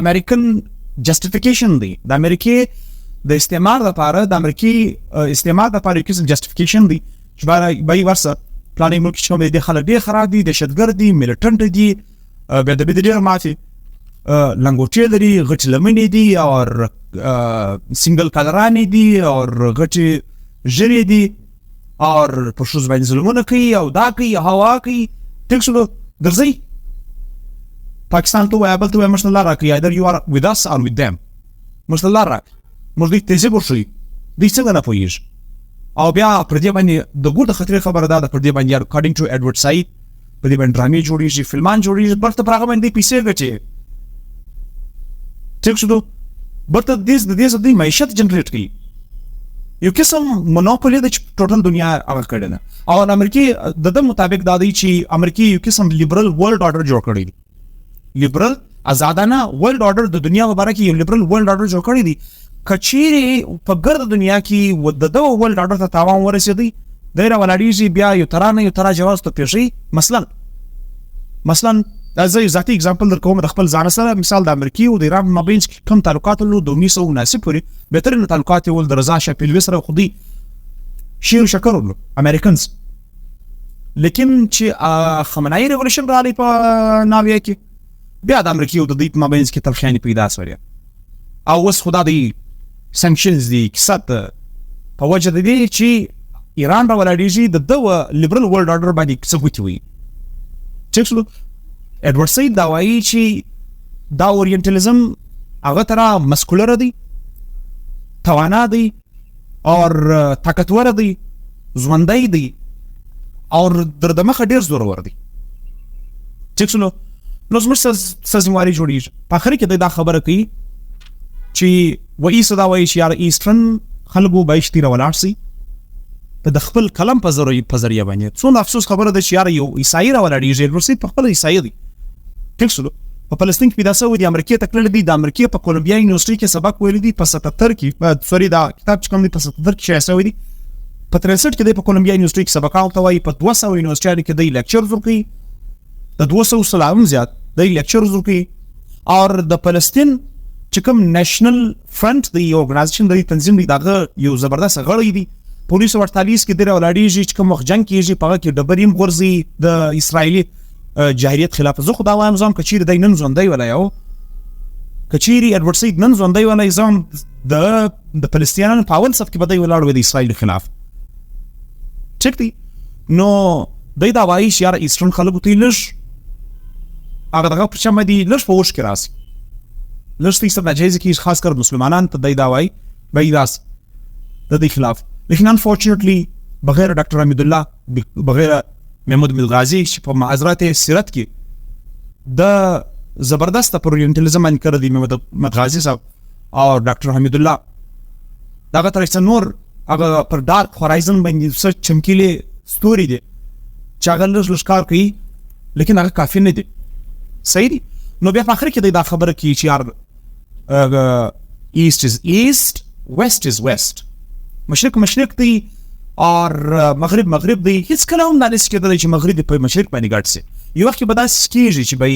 امریکن جسټیفیکیشن دی د امریکای د استعمار لپاره د امریکای استعمار لپاره یو قسم جسټیفیکیشن دی چې به ورسره پلانې ملک چې کوم دي خلک ډېر خراب دي دهشتګرد دي میلیټنټ دي بیا د ډېر مافي لنګوټې لري غټې لمنې دي او سنگل کلرانې دي او غټې ژرې دي او په ښځو باندې ظلمونه کوي او دا کوي هوا کوي ټیک شو درځئ پاکستان ته وایي بل ته وایي موږ ته لار راکړئ either you are with us or with them موږ ته لار راکړئ موږ دوی تیزې ورشئ دوی څنګه نه پوهېږي او بیا پر دې باندې د ګوډ خطرې خبره ده پر دې باندې according to ایډورډ سعید پر دې باندې ډرامې جوړېږي فلمان جوړېږي برته پر هغه باندې پیسې ګټي ټیک شو برته د دې څه دوی معیشت جنریټ کوي یو قسم مونوپولي د ټوټل دنیا هغه کړی ده او امریکا د مطابق دا دی چې امریکا یو قسم لیبرل ورلد آرډر جوړ کړی دی لیبرل آزادانه ورلد آرډر د دنیا مبارک یو لیبرل ورلد آرډر جوړ کړی دی کچېری په ګرد دنیا کې د دغه ورلد آرډر ته تاوان ورسېدی دی را ولاړېږي بیا یو ترانه یو ترا جواز ته پیښوي مثلا زه یو ذاتي اگزامپل در کوم د خپل ځان سره مثال د امریکا او د ایران مابینځ کې کوم تعلقات له 1979 پورې بهترین تعلقات ول د رضا شاه پهلوي سره خودي شیر شکر ول امریکنز لیکن چې خمینای ریولوشن رالی په ناویه کې بیا د امریکا او د دې مابینځ کې تلخیانی پیدا شوه او وس خدا دی سانکشنز دی کسات په وجه د دې چې ایران را ولاړېږي د دوه لیبرل ورلد آرډر باندې څه ګوتې وي ټیک شو ایډورډ سعید دا وایي چې دا اورینټالیزم هغه ترا مسکولر دی توانا دی او طاقتور دی ژوندی دی او در دماغ ډیر زورور دی ټیک شو نو زموږ سازمواري جوړېږي په اخر کې دا خبره کوي چې وایي صدا وایي چې یار ایسټرن خلکو به اشتي راولاړ سي په د خپل کلم په ذریعه باندې څونه افسوس خبره ده چې یار یو عیسائی راولاړېږي ایډورډ سعید په خپل عیسائی دی ټیک شو په فلسطین کې پیدا شوی دی امریکا ته تللی دی د امریکا په کولمبیا یونیورسيټي کې سبق ویلی دی په 77 کې سوري دا کتاب چې کوم دی په 77 کې شایع شوی دی په 63 کې دی په کولمبیا یونیورسيټي کې سبق او توای په 200 یونیورسيټي کې دی لیکچرز ورکوي د 200 سلام زیات دی لیکچرز ورکوي او د فلسطین چې کوم نېشنل فرنٹ دی اورګنایزیشن دی تنظیم دی دغه یو زبردست غړی دی پولیس ورتالیس کې دی ولاړیږي چې کوم وخت جنگ کیږي په هغه کې ډبریم غورځي د اسرایلی جاهلیت خلاف زه خدا وایم زم کچیر د نن ژوندۍ ولا یو کچيري ایډورډ سعید نن ژوندۍ ولا نظام د فلسطینیانو په اول صف کې بدای ولاړ و د اسرائیل خلاف ټیک دی نو دی دا وایي چې یاره ایسټرن خلکو ته یې لږ هغه دغه په چمه دي لږ په اوښ کې راسي لږ ته ایسته ناجایزه کېږي خاص کر مسلمانان ته دی دا وایي به یې داسې د دې خلاف لیکن انفارچونیټلی بغیر ډاکټر حمیدالله بغیر محمود غازی چې په معاذرات سیرت کې د زبردست پر اورینټالیزم باندې کړی دی محمود غازی صاحب او ډاکټر حمیدالله دغه تر نور هغه پر ډارک هورایزن باندې څه چمکیلې ستوري دي چې هغه لږ کار کوي لیکن هغه کافي نه دي صحیح دي نو بیا په آخر کې دی دا خبره کوي چې یار ایست از ایست ویسٹ از ویسٹ مشرق مشرق دی اور مغرب مغرب دی هیڅ کله هم دا نشي کېدلی چې مغرب په مشرق باندې ګډ شي یو وخت کې به داسې کېږي چې به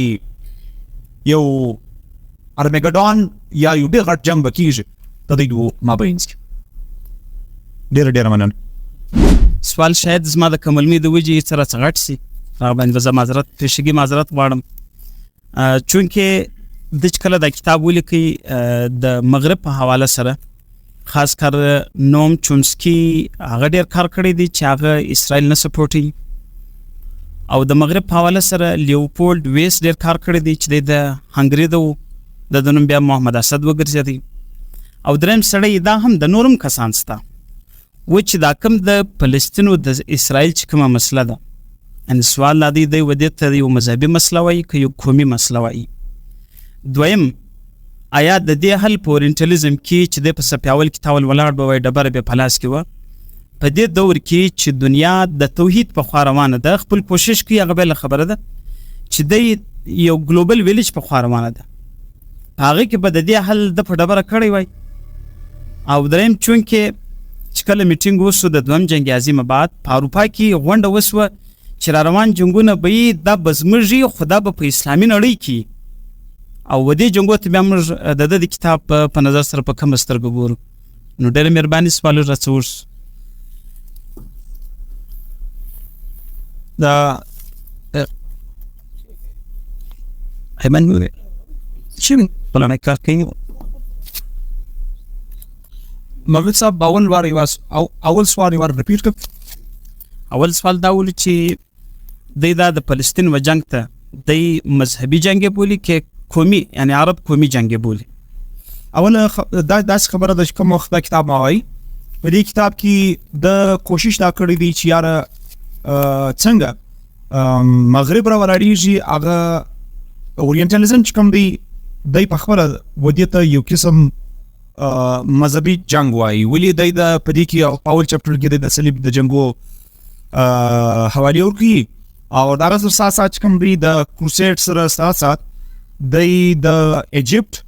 یو ارمیګډون یا یو ډېر غټ جنګ به کېږي د دوی دوو مابین کې ډېره مننه سوال شاید زما د کملمي د وجې څه راڅه غټ شي هغه باندې به زه معذرت پیشګي معذرت غواړم چونکې د چې کله دا کتاب ولیکئ د مغرب په حواله سره خاص کر نوم چومسکی هغه ډېر کار کړی دی چې هغه اسرائیل نه سپورټي او د مغرب په حواله سره لیوپولډ ویس ډېر کار کړی دی چې د هنګري د نوم بیا محمد اسد وګرځېدی او دریم سړی دا هم د نورم کسان سته و چې دا کوم د فلسطین او د اسرائیل چې کومه مسله ده ان سوال لا دی و دې ته یو مذهبي مسله وایي که یو قومي مسله وایي دویم آیا د دې حل په اورینټالیزم کې چې د په سپیاول کې تاول ولاړ به وای ډبره به پلاس کې و په دې دور کې چې دنیا د توحید په خوا روانه ده خپل کوشش کوي هغه بل خبره ده چې د یو ګلوبل ویلیج په خوا روانه ده هغه کې به د دې حل د په ډبره کړی وای او دریم چونکې چې کله میټینګ وسو د دویم جنگ عظیم بعد په اروپا کې غونډه وسوه چې را روان جنګونه به دا بزمږي خدا به په اسلامي نړۍ کې او ودې جنګو ته بیا موږ د د کتاب په نظر سره په کومه سترګه ګورو نو ډېره مهرباني سوال راڅورس دا ایمن چی فلانه کار کوي مولوی صاحب اول سوال یې ریپیټ کړ اول سوال دا ول چې د فلسطین و جنگ ته د مذهبي جنگ بولی کې قومي یعنی عرب قومي جنگ بولی اول داسې خبره ده چې کوم وخت دا کتاب ما وایي په دې کتاب کې د کوشش دا کړی دی چې یاره څنګه مغرب را ولاړېږي هغه اورینټالیزم چې کوم دی دی په خپله ودې ته یو قسم مذهبي جنگ وایي ولې دی د په دې کې اول چپټر کې د صلیب د جنګو حوالې ورکوي او دغه سره سات سات چې کوم دی د کروسیډ سره سات سات دی د ایجپت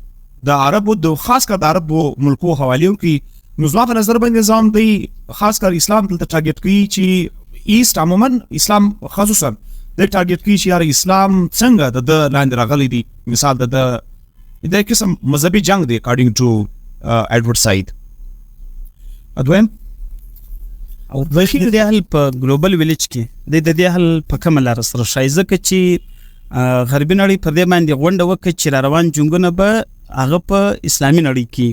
د عربو د خاص کر د عربو ملکو حوالې ورکوي نو زما په نظر باندې نظام دی خاص کر اسلام دلته ټارګټ کوي چې ایست عموما اسلام خصوصا دی ټارګټ کوي چې یاره اسلام څنګه د لاندې راغلی دی مثال د قسم مذهبي جنگ دی اکارډینګ ټو ایډورډ سعید دویم او د دې حل په ګلوبل ویلیج کې د دې حل په کومه لار سره شای ځکه چې غربي نړۍ پر دې باندې غونډه وکړي چې را روان جنګونه به هغه په اسلامي نړۍ کې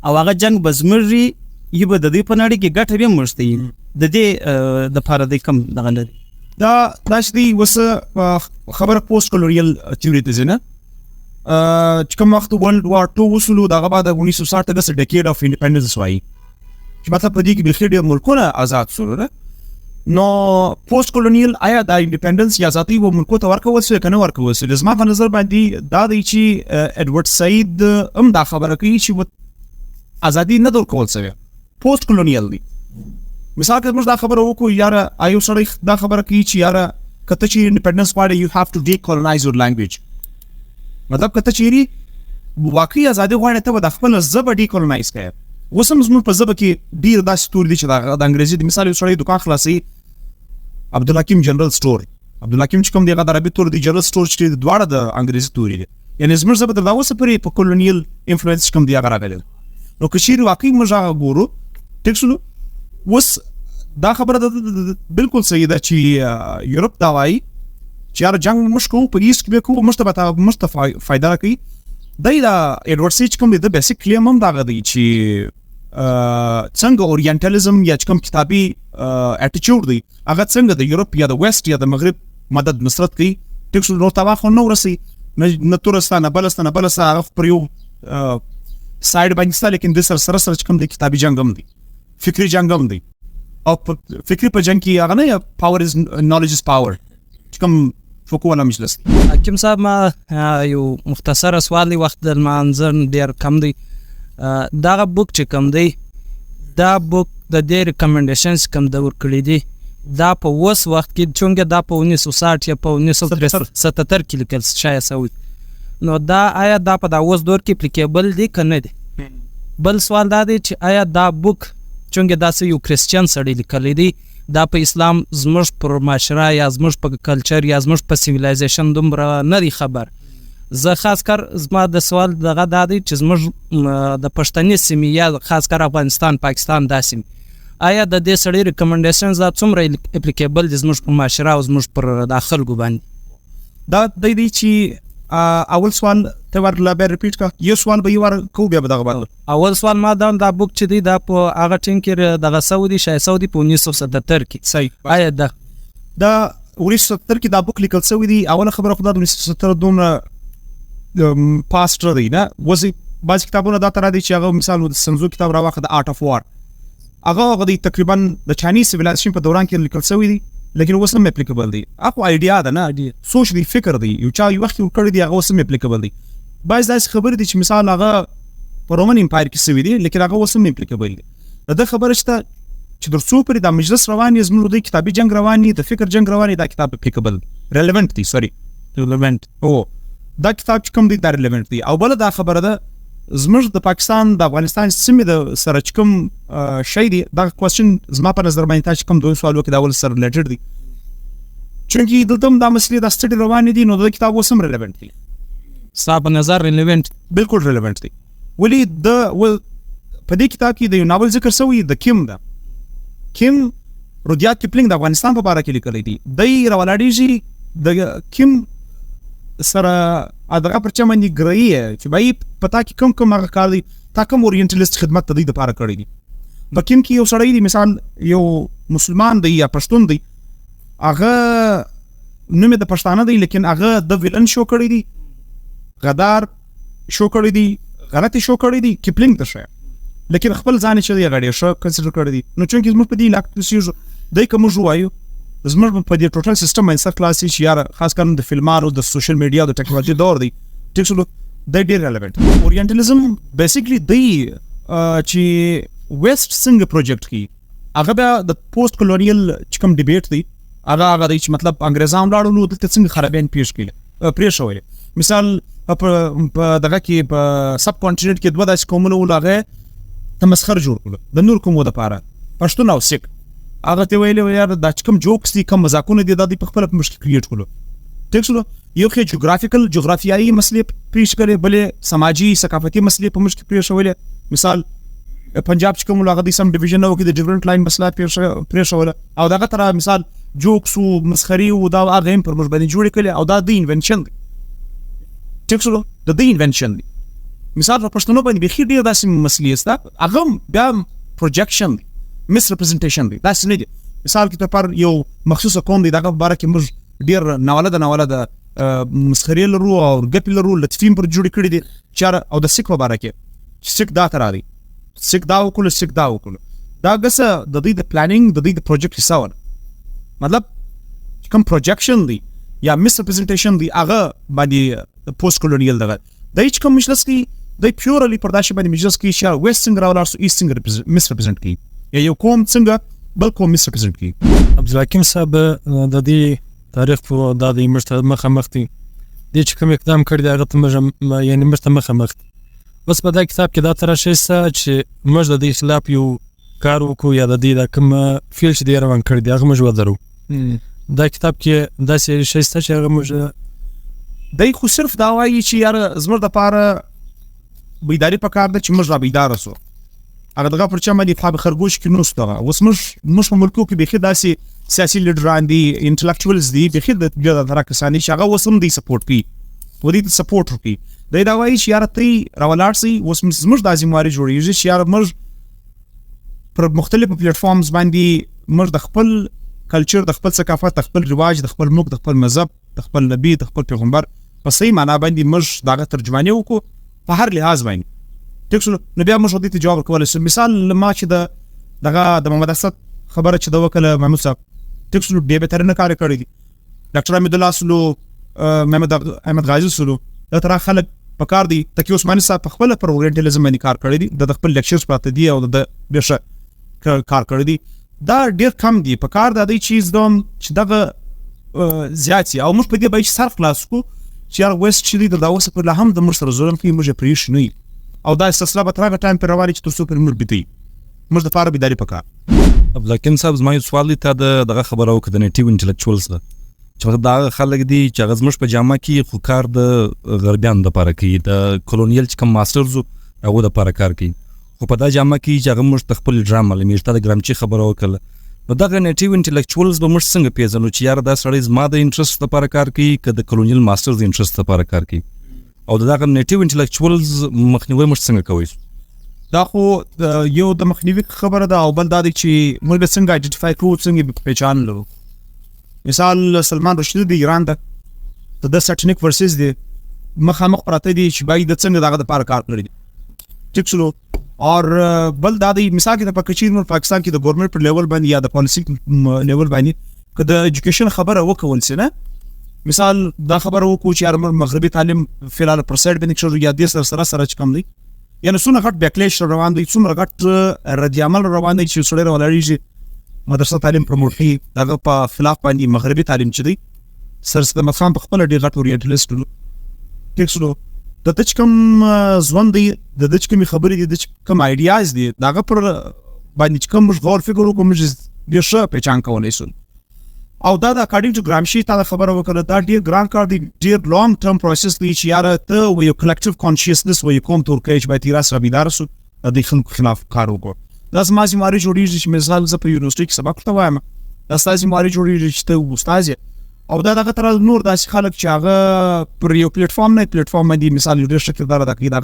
او هغه جنگ به زموږ یو به د دې په نړۍ کې ګټه به موږ ته د دې دپاره دی کوم دغه لري دا چې دی اوس خبره پوسټ کولونیل تیوري ته ځي نه چې کوم وخت ورلډ وار 2 وسلو دغه بعد 1960 دغه ډیکیډ اف انډیپندنس وایي چې مطلب په دې کې بلخي ډېر ملکونه آزاد شول نو پوسټ کولونیل آیا د انډیپندنس یا ذاتي و ملکو ته ورکول شوی که نه ورکول شوی زما په نظر باندې دا دی چې ایډورډ سعید هم دا خبره کوي چې ازادي نه درکول شوی پوسټ کولونیل دی مثال که موږ دا خبره وکړو یاره ایو سړی دا خبره کوي چې یاره که ته چې انډیپندنس غواړې یو هاف ټو ډیکولونایز یور لینګویج مطلب که ته چیرې واقعي ازادي غواړې ته به د خپله ژبه ډیکولونایز کوې اوس هم زموږ په ژبه کې ډېر داسې توري دي چې د انګریزي د مثال یو سړی دکان خلاصوي عبدالحکیم جنرال سټور عبدالحکیم چې کوم دی هغه د عربي تور دی جنرال سټور چې دواړه د انګریزي توري دي یعنې زموږ ژبه تر دا اوسه پورې په کولونیل انفلوئنس کوم دی هغه راغلی نو که چیرې واقعي موږ هغه ګورو ټیک شولو اوس دا خبره بالکل صحیح ده چې یورپ دا وایي چې یاره جنګ موږ کوو په ایسټ کې به کوو موږ ته فایده راکوي دی دا ایډورډ سعید کوم دی د بیسیک کلیم هم دغه دی چې څنګه اورینټالیزم یا کوم کتابي اټیچوډ دی هغه څنګه د یورپ یا د ویسټ یا د مغرب مدد نصرت کوي ټیک شو نو تبا خو نو ورسي نه تورستانه بلستانه هغه پر یو سایډ باندې ستا لیکن د سره سره کوم د کتابي جنگ هم دی فکری جنگ هم دی او فکری په جنگ کې هغه نه پاور از نالج از پاور کوم فوکو ولا مجلس حکیم صاحب ما یو مختصر سوال دی وخت د منظر ډیر کم دی دا بوک چې کم دی دا بوک د دې ریکمنډیشنز کم د ورکړي دي دا په اوس وخت کې چونګه دا په 1960 یا په 1977 کې لیکل شوی سوی نو دا آیا دا په دا اوس دور کې اپلیکیبل دی که نه دی بل سوال دا دی چې آیا دا بوک چونګه دا یو کریسچن سړی لیکلی دی دا په اسلام زموږ پر معاشره یا زموږ په کلچر یا زموږ په سیویلایزیشن دومره نه دی خبر زه خاص کر زما د سوال دغه دا دی چې زموږ د پښتني سیمې یا خاص کر افغانستان پاکستان دا سیمې آیا د دې سړي ریکمنډیشنز دا څومره اپلیکیبل دي زموږ په معاشره او زموږ پر د خلکو باندې دا د دې چې اول سوال ته ورلا به ریپیټ کا یو سوال به یو کو بیا به دغه باندې اول سوال ما دا بوک چې دی دا په هغه ټیم کې دغه سعودي سعودي په 1977 کې صحیح آیا دا 1970 کې دا بوک لیکل شوی دی اوله خبره خو د 1970 دومره پاست دی نه وزي بعض کتابونه دا تر دي چې هغه مثال د سنزو کتاب راوخه د آرټ اف وار هغه د تقریبا د چاینیز سیویلایزیشن په دوران کې لیکل شوی دی لیکن اوس هم اپلیکیبل دی اخو ایډیا ده نه سوچ دی فکر دی یو چا یو وخت کړی دی هغه اوس هم اپلیکیبل دی بعض داسې خبرې دي چې مثال هغه په رومن امپایر کې شوی دی لیکن هغه اوس هم اپلیکیبل دی دا خبره شته چې در څو پرې د مجلس روان یې زموږ د کتابي جنگ روان دی د فکر جنگ روان دی دا کتاب اپلیکیبل ریلیونٹ دی ریلیونٹ او دا کتاب چې کوم دی دا ریلیونٹ دی او بل دا خبره ده زموږ د پاکستان د افغانستان سیمې د سره چې کوم شی دی دا کوېسچن زما په نظر باندې تاسو کوم دوه سوال وکړي دا ول سره ریلیټډ دي چونکې دلته هم دا مسلې د سټډي روانې دي نو د کتاب اوس هم ریلیونټ دی ستا په نظر ریلیونټ بالکل ریلیونټ دی ولی د په دې کتاب کې د یو ناول ذکر شوی د کیم رودیارډ کیپلینګ د افغانستان په اړه کې لیکلی دی دی راولاړېږي د کیم سره ادغه پرچا باندې ګرایي چې بای پتا کې کوم هغه کار دی تا کوم اورینټالیست خدمت ته دی د پاره کړی دی بکیم کې یو سړی دی مثال یو مسلمان دی یا پښتون دی هغه نوم د پښتانه دی لیکن هغه د ویلن شو کړی دی غدار شو کړی دی غلطي شو کړی دی کیپلینګ ته شي لیکن خپل ځان چې دی غړي شو کنسیډر کړی دی نو چونکې زموږ په دې علاقه کې دای کوم جوړایو زموږ په دې ټوټل سیستم باندې سر کلاسي چې یار خاص کر د فلمانو د سوشل میډیا د ټیکنالوژي دور دی ټیک شو د ډیر ریلیونټ اورینټالیزم بیسیکلی دی چې ویسټ څنګه پروجیکټ کی هغه بیا د پوسټ کولونیل چې کوم ډیبیټ دی هغه دی چې مطلب انګریزان لاړو نو د څنګه خرابین پیش کړي پرې شوی مثال په دغه کې په سب کانټیننټ کې دوه داسې قومونه ولغه تمسخر جوړ کړو د نور کومو لپاره پښتون او سیک هغه ته ویلو یار دا کوم جوکس دي کوم مزاقونه دي د خپل مشکل کریټ کړو ټیک شو یو کې جغرافیایي مسلې پیش کړي بلې سماجی ثقافتي مسلې په مشکل پیش شولې مثال پنجاب چې کوم لغه دي سم ډیویژن او کې د ډیفرنٹ لاین مسله پیش شول او دغه تر مثال جوکس او مسخري او دا هغه هم پر مش باندې جوړ کړي او دا د انونشن دی ټیک شو د انونشن دی مثال په پښتنو باندې بخیر ډیر داسې مسلې است هغه بیا پروجیکشن مس ریپرزنټیشن دی دا څه نه دی مثال کې ته پر یو مخصوصه قوم دی دغه باره کې موږ ډیر ناوله د مسخري لرو او ګپي لرو لطفین پر جوړ کړي دي چار او د سیک په باره کې سیک دا تر راځي سیک دا وکړو دا غسه د دې د پلانینګ د دې د پروجیکټ حصہ ونه مطلب کوم پروجیکشن دی یا مس ریپرزنټیشن دی هغه باندې پوسټ کولونیل دغه د هیڅ کوم مجلس کې د پیورلی پرداشه باندې مجلس کې چې ویسټ څنګه راولار سو ایست څنګه مس ریپرزنټ کی یا یو کوم څنګه بل کوم مس ریپرزنټ کی عبدالحکیم صاحب د دې تاریخ په د دې مخه دي چې کوم اقدام کړی دی هغه ته یعنی مخه بس په دا کتاب کې دا تر شي چې موږ د دې خلاف یو کار وکړو یا د دې د کوم فیل چې دی روان کړی دی هغه موږ ودرو دا کتاب کې دا شي چې هغه موږ دای خو صرف دا وایي چې یار زموږ د پاره بیداری پکار ده چې موږ را بیدار اوسو هغه دغه پرچا باندې په خرګوش کې نوسته اوس موږ په ملکو کې بخیر داسې سیاسي لیډران دي انټلیکچوالز دي بخیر د ترکسانی چې هغه وسم دي سپورټ کوي ودې سپورټ کوي دا وایي چې یار ته راولار سي اوس موږ د ازمواري جوړیږي چې یار موږ پر مختلفو پلیټ فارمز باندې موږ د خپل کلچر، د خپل ثقافت، د خپل رواج، د خپل ملک، د خپل مذهب، د خپل نبی، د خپل پیغمبر په صحیح معنا باندې موږ دغه ترجماني وکړو په هر لحاظ باندې. ټیک شو. نو بیا موږ دې ته جواب ورکولی شو. مثال ما چې د محمد اسد خبره چې د وکړه محمود صاحب، ټیک شو، ډېر بهترینه کار کړی دی. ډاکټر حمید الله سلو، محمد احمد غازي سلو، دا تر خلک په کار دي. تقي عثماني صاحب په خپل پر اورینټالیزم باندې کار کړی دی، د خپل لیکچرز پراته دي او د بشه کار کړی دی. دا ډیر کم دی. په کار د دې چیز دوم چې دغه زیات او موږ په دې باندې سر خلاص کو چې یار وست چې دی د اوسه په لهم د موږ سره ظلم کوي، موږ پریش نه یو او دا استثلا به ترغه ټایم پر رواني چې تر څو پر موږ بيتي موږ د فار بيداری پکار. لکن صاحب زما یو سوال دی ته دغه خبره وکړه د نیټیو انټلیکچوالز چې دا خلک دي چې هغه زموږ په جامه کې خو کار د غربیانو دپاره کوي، د کولونیل چې کوم ماسټرز هغو دپاره کار کوي، خو په دا جامه کې چې هغه موږ د خپل ډرام معلومېږي. تا د ګرامچي خبره وکړله، نو دغه نیټیو انټلیکچوالز به موږ څنګه پېژنو چې یاره دا سړی زما د انټرست دپاره کار کوي که د کولونیل ماسټرز د انټرست دپاره کار کوي، او د دغه نیټیو انټلیکچوالز مخنیوی موږ څنګه کوئ؟ دا خو یو د مخنیوي خبره ده، او بل دا دی چې موږ به څنګه آیډنټیفای کړو، څنګه پیژنو. مثال سلمان رشدي د ایران د سټنیک ورسز دی مخامخ پراته دي چې باید د څنګه دغه دپاره کار کړی دی. ټیک شلو. اور بل دا دی مثال کې د کچیر پاکستان کې د ګورنمنت پر لیول باندې یا د پالیسی لیول باندې که د ایجوکیشن خبره وکول سي نه، مثال دا خبره وکړو چې یار مغربي تعلیم فلال پرسایډ باندې شروع یا د سره چې کم دی، یعنی څومره غټ بیکلیش روان دی، څومره غټ رد عمل روان دی چې سړی راولاړېږي مدرسه تعلیم پروموټ کوي، دغه په خلاف باندې مغربي تعلیم چې دی سر صدمت خان په خپله ډېر غټ اورینټلیسټ و. ټیک شلو. د ده چې کوم ژوند دی، د ده چې کومې خبرې دي، د چې کوم آیډیاز دي، د هغه پر باندې چې کوم موږ غور فکر وکړو موږ ډېر ښه پهچان کولی شو. او دا د اکارډینګ ټو ګرامشي تا د خبره وکړه، دا ډېر ګران کار دی، ډېر لانګ ټرم پروسس دی چې یاره ته و یو کلیکټیو کانشیسنس و یو قوم ته ورکوې چې باید یې راسره بیداره سو د دې خلکو خلاف کار وکړو. دا زما ذمهواري جوړېږي چې مثال زه په یونیورسټۍ کې سبق ورته وایم، دا ستا ذمهواري جوړېږي چې ته استاد یې. او دا دغه تر نور داسې خلک چې هغه پر یو پلیټ فارم باندې مثال یو ډېر ښه کردار ادا کوي، دا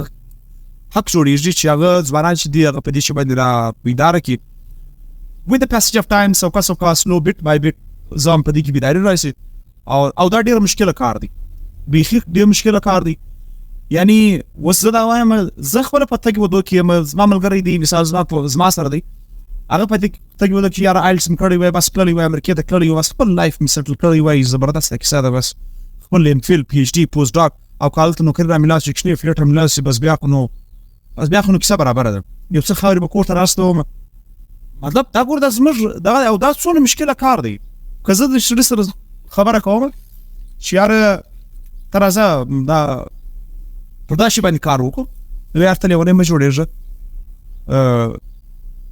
حق جوړېږي چې هغه ځوانان چې دي هغه په دې شي باندې را بیداره کړي. with the passage of time سوکا سلو بیټ بای بیټ ځان په دې کې بیداري راشي. او دا ډېر مشکله کار دی، بیخي ډېر مشکله کار دی. یعنی اوس زه دا وایم زه خپله په تګ ودو کې یم، زما ملګری دی مثال زما سره دی، هغه په تګ ودو کې یاره آیلټس مې کړی وای، بس تللی وای امریکې ته تللی وای، بس خپل لایف مې سیټل کړی وای، زبردسته کیسه ده، بس خپل ایم فیل پی ایچ ډي پوسټ ډاک او که هلته نوکري رامېلاو شي کښنی فلیټ رامېلاو شي، بس بیا خو نو کیسه برابره ده، یو څه خاورې به کور ته راستوم. مطلب دا ګوره دا زموږ دغه او دا څونه مشکله کار دی. که زه د سړي سره خبره کوم چې یاره ته راځه دا پر دا شي باندې کار وکړو، نو یار ته لیونی مه جوړېږه،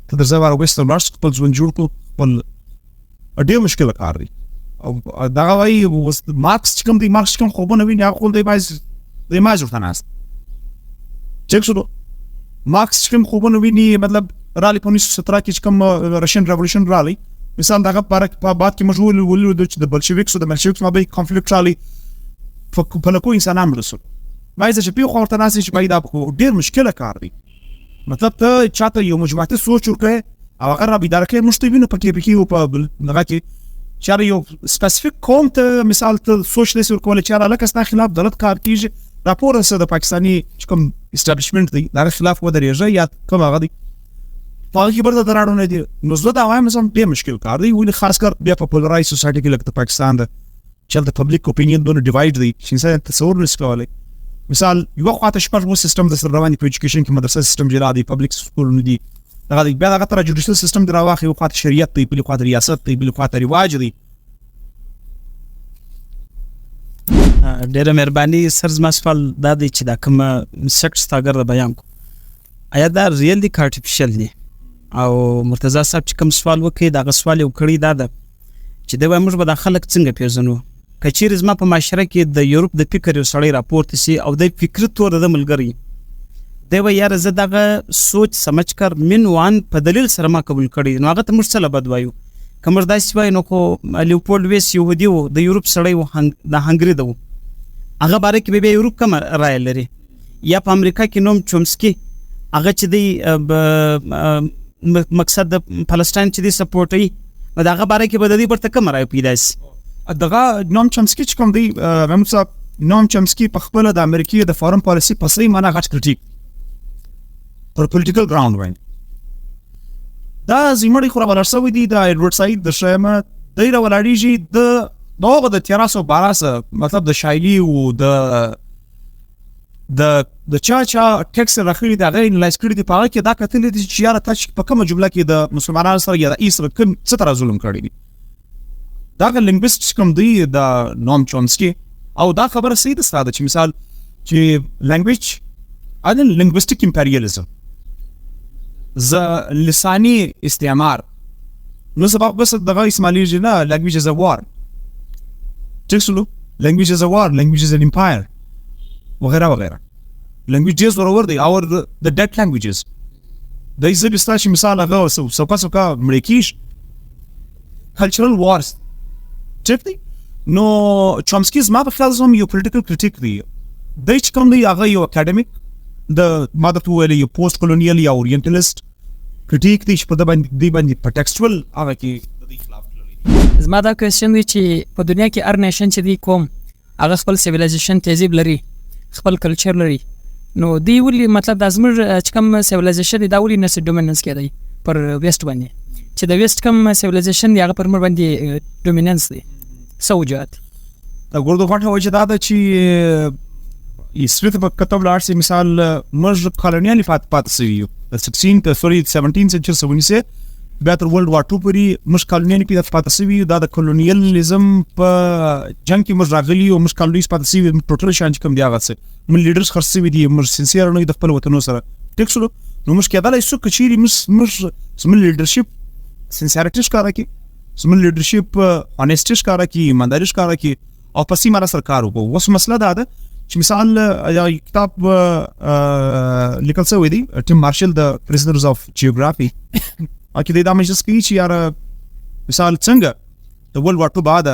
ته درځه وروسته ولاړ شو، خپل ژوند جوړ کړو، خپل ډېر مشکله کار دی. او دغه وایي مارکس چې کوم دی، مارکس چې کوم خوبونه ویني هغه خو دی ماز ورته ناست. چک شو. مارکس چې کوم خوبونه ویني مطلب رالی په 1917 کې چې کوم رشین ریولوشن رالی، مثال دغه په بعد کې موږ ولیدو چې د بلشویکسو د منشویکسو مابین کنفلیکټ رالی، په لکو انسانان مړه شول. باید چې پیښه ورته ناست چې باید دا ډېر مشکله کار دی. مطلب ته چاته یو مجموعاتي سوچ ورکړې او هغه را بیداره کړې، موږ ته وینو په کې و په دغه کې چې یو سپیسیفیک قوم ته مثال ته سوچ نشي ورکولی چې یاره هلکه ستا خلاف غلط کار کېږي، راپور رسه د پاکستاني چې کوم اسټابلیشمنټ دی د هغه خلاف ودرېږه یا کوم هغه دی په هغه کې برته دراړو نه دي. نو زه دا وایم مثلا ډېر مشکل کار دی، ولې خاص کر بیا په پولرایز سوسایټي کې لکه د پاکستان ده چې هلته پبلیک اوپینین دونه ډیوایډ دی چې انسان تصور نشي کولی. مثال یو خواته شپږ سیستم د سره روان په ایجوکیشن کې مدرسه سیستم جلا دی، پبلیک سکولونه دي، هغه دی، بیا هغه تر جوډیشل سیستم دی راواخلي، یو خواته شریعت دی، بل خواته ریاست دی، بل خواته رواج دی. ډېره مهرباني سر، زما سوال دا دی چې دا کومه سیکټس تا ګرده بیان کو آیا دا ریل دی که آرټیفیشل دی؟ او مرتضی صاحب چې کوم سوال وکړي د هغه سوال یې وکړی دا ده چې دی وایي موږ به دا خلک څنګه پېژنو؟ که چیرې زما په معاشره کې د یورپ د فکر یو سړی راپورته سي او دی فکري طور د ملګری دی وایي یاره زه دغه سوچ سمجھ کر من وان په دلیل سره ما قبول کړی، نو هغه ته موږ څه بد وایو؟ که موږ داسې وایو نو خو لیوپولډ ویس یهودي و، د یورپ سړی و، د هنګري ده و، هغه باره کې بیا یورپ کومه رایه لري؟ یا په امریکا کې نوم چومسکي هغه چې دی مقصد د فلسطین چې دی سپورټوي نو د هغه باره کې به د دې ورته کومه رایه پیدا شي. دغه نوم چمسکي چې کوم دی محمود صاحب، نوم چمسکي په خپله د امریکې د فارن پالیسي په صحیح معنا غټ کریټیک پر پولیټیکل ګراوند باندې دا زمړی خو راولاړ شوی دی د ایډورډ سعید د شیمه دی راولاړېږي د هغه د 1312 مطلب د شایلي او د چا ټیکس راخلي د هغه انلایز کړي دي په هغه کې دا کتلې دي چې یاره تا په کومه جمله کې د مسلمانانو سره یا د ایسره کوم څه طرح ظلم کړی دي. دغه لینګویسټ کوم دی د نوم چومسکي او دا خبره صحیح ده ساده چې مثال چې لینګویج اذن لینګویسټیک امپریالیزم ز لسانی استعمار نو سبب بس دغه اسماعیل جنا لینګویج از ا وار تکسلو لینګویج از ا وار لینګویج از ان امپایر وغیرہ وغیرہ. لینګویج ضرور دی اور د ډیډ لینګویجز د ایزه بستاشي مثال هغه سوکا مړکیش کلچرل وارز چک دی. نو چومسکي زما په خیال زما یو پولیټیکل کریټیک دی د چې کوم دی هغه یو اکیډمیک د ماده تو ویل یو پوسټ کولونیل یا اورینټالیست کریټیک دی چې په دې باندې په ټیکسټوال هغه کې د دې خلاف تللی. زما دا کوېسچن دی چې په دنیا کې هر نیشن چې دی کوم هغه خپل سیویلایزیشن تهذیب لري، خپل کلچر لري، نو دی ولې مطلب د زموږ چې کوم سیویلایزیشن دی دا ولې نه ډومیننس کېدی پر ویسټ باندې چې د ویسټ کوم سیویلایزیشن دی هغه پر موږ باندې ډومیننس دی څه وجوهات؟ د ګوردو غټه وجه دا ده چې ایسویت په کتاب لاړ سي مثال موږ کالونیال پاتې سوي یو د 17 سنچري سونیسه بیا تر ورلد وار 2 پورې موږ کالونیال پاتې سوي یو. دا د کولونیالیزم په جنګ کې موږ راغلي او موږ کالونیز پاتې سوي ټوټل شان چې کوم دی هغه څه موږ لیډرز خرڅ سوي دي، موږ سنسیر نه د خپل وطنو سره ټیک شو. نو موږ کېدلای شو کچيري موږ زموږ لیډرشپ سنسیریټي ښکاره کړي، زموږ لیډرشپ انیسټي ښکاره کړي، ایمانداري ښکاره کړي او په سیمه سره کار وکړو. اوس مسله دا ده چې مثال یا کتاب لیکل شوی دی ټیم مارشل د پرزنرز اف جیوګرافي اکه دا مجلس کوي چې یار مثال څنګه د ورلد وار 2 بعد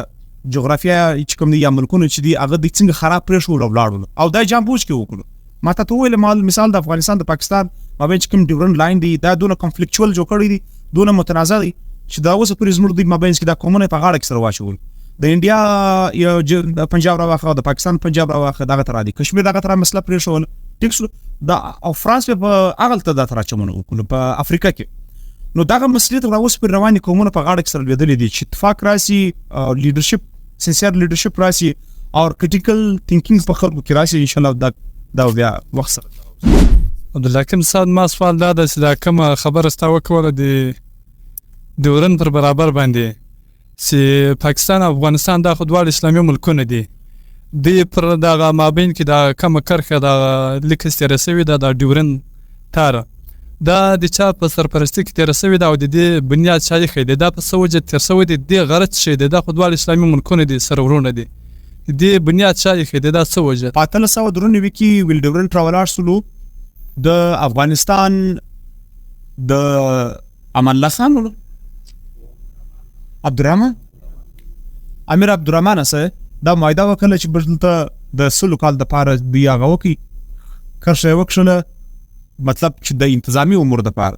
جغرافیا چې کوم دی یا ملکونه چې دی هغه د څنګه خراب پرې شو ولاړو او دا جام بوج کې وکړو. ما ته ویل مال مثال د افغانستان د پاکستان مابین چې کوم ډیورنډ لاین دی دا دونه کنفلیکچوال جوړ کړی دی، دونه متنازع دی چې دا اوس پرې زموږ د مابین کې دا کومه په غاړه کې سره واچول. د انډیا یا پنجاب راوخه د پاکستان پنجاب راوخه دغه تر دي کشمیر دغه تر مسله پرې شو ټیک شو دا او فرانس په اغلته دا تر چمنو وکړو په افریقا کې. نو دغه مسلې تر اوس پر رواني کومونه په غاړه کې سره لیدل دي چې اتفاق راسي لیډرشپ سنسیر لیډرشپ راسي او کریټیکل تھینکینګ په خلکو کې راسي ان شاء الله دا بیا وخت سره. عبدالحکیم صاحب ما سوال دا ده چې دا کومه خبره ستا وکوله د ډیورنډ پر برابر باندې چې پاکستان او افغانستان دا خو دواړه اسلامي ملکونه دي، دی پر دغه مابین کې دا کومه کرښه د لیکل تېره سوې ده د ډیورنډ تاره دا د چا په سرپرستي کې تېره سوې ده او د دې بنیاد چا ایښی دی، دا په څه وجه تېر سوی دی، دې غرض څه شی دی؟ دا خو دواړه اسلامي ملکونه دي سره ورونه دي، دې بنیاد چا ایښی دی؟ دا څه وجه؟ په 1893 کې ویل ډیورنډ راولاړ سولو د افغانستان د امان الله خان ولو عبدالرحمن امیر عبدالرحمن اسه دا مایده وکړه چې بدلته د سلو کال د پاره بیا غوکی کرشه وکړه مطلب چې د انتظامی امور د پاره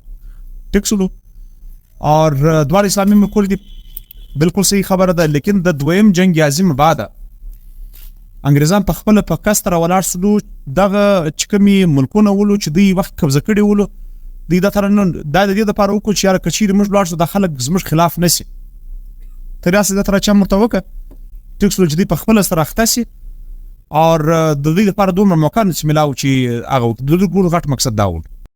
ټیک شلو اور دوار اسلامي ملکونه دي بالکل صحیح خبره ده. لیکن د دویم جنگ عظیم بعد انګریزان په خپل په کستر ولاړ سلو دغه چکمي ملکونه ولو چې دوی وخت قبضه کړي ولو دوی د تر نن د دې د پاره وکړي چې یاره کچیر موږ لاړ شو د خلک زموږ خلاف نشي تراسه د تر چا مرتوکه ټیک شلو چې دوی په خپل سره اختسي اور د دې لپاره دومره موقع نشي ملاو چې هغه د دې ګور غټ مقصد دا و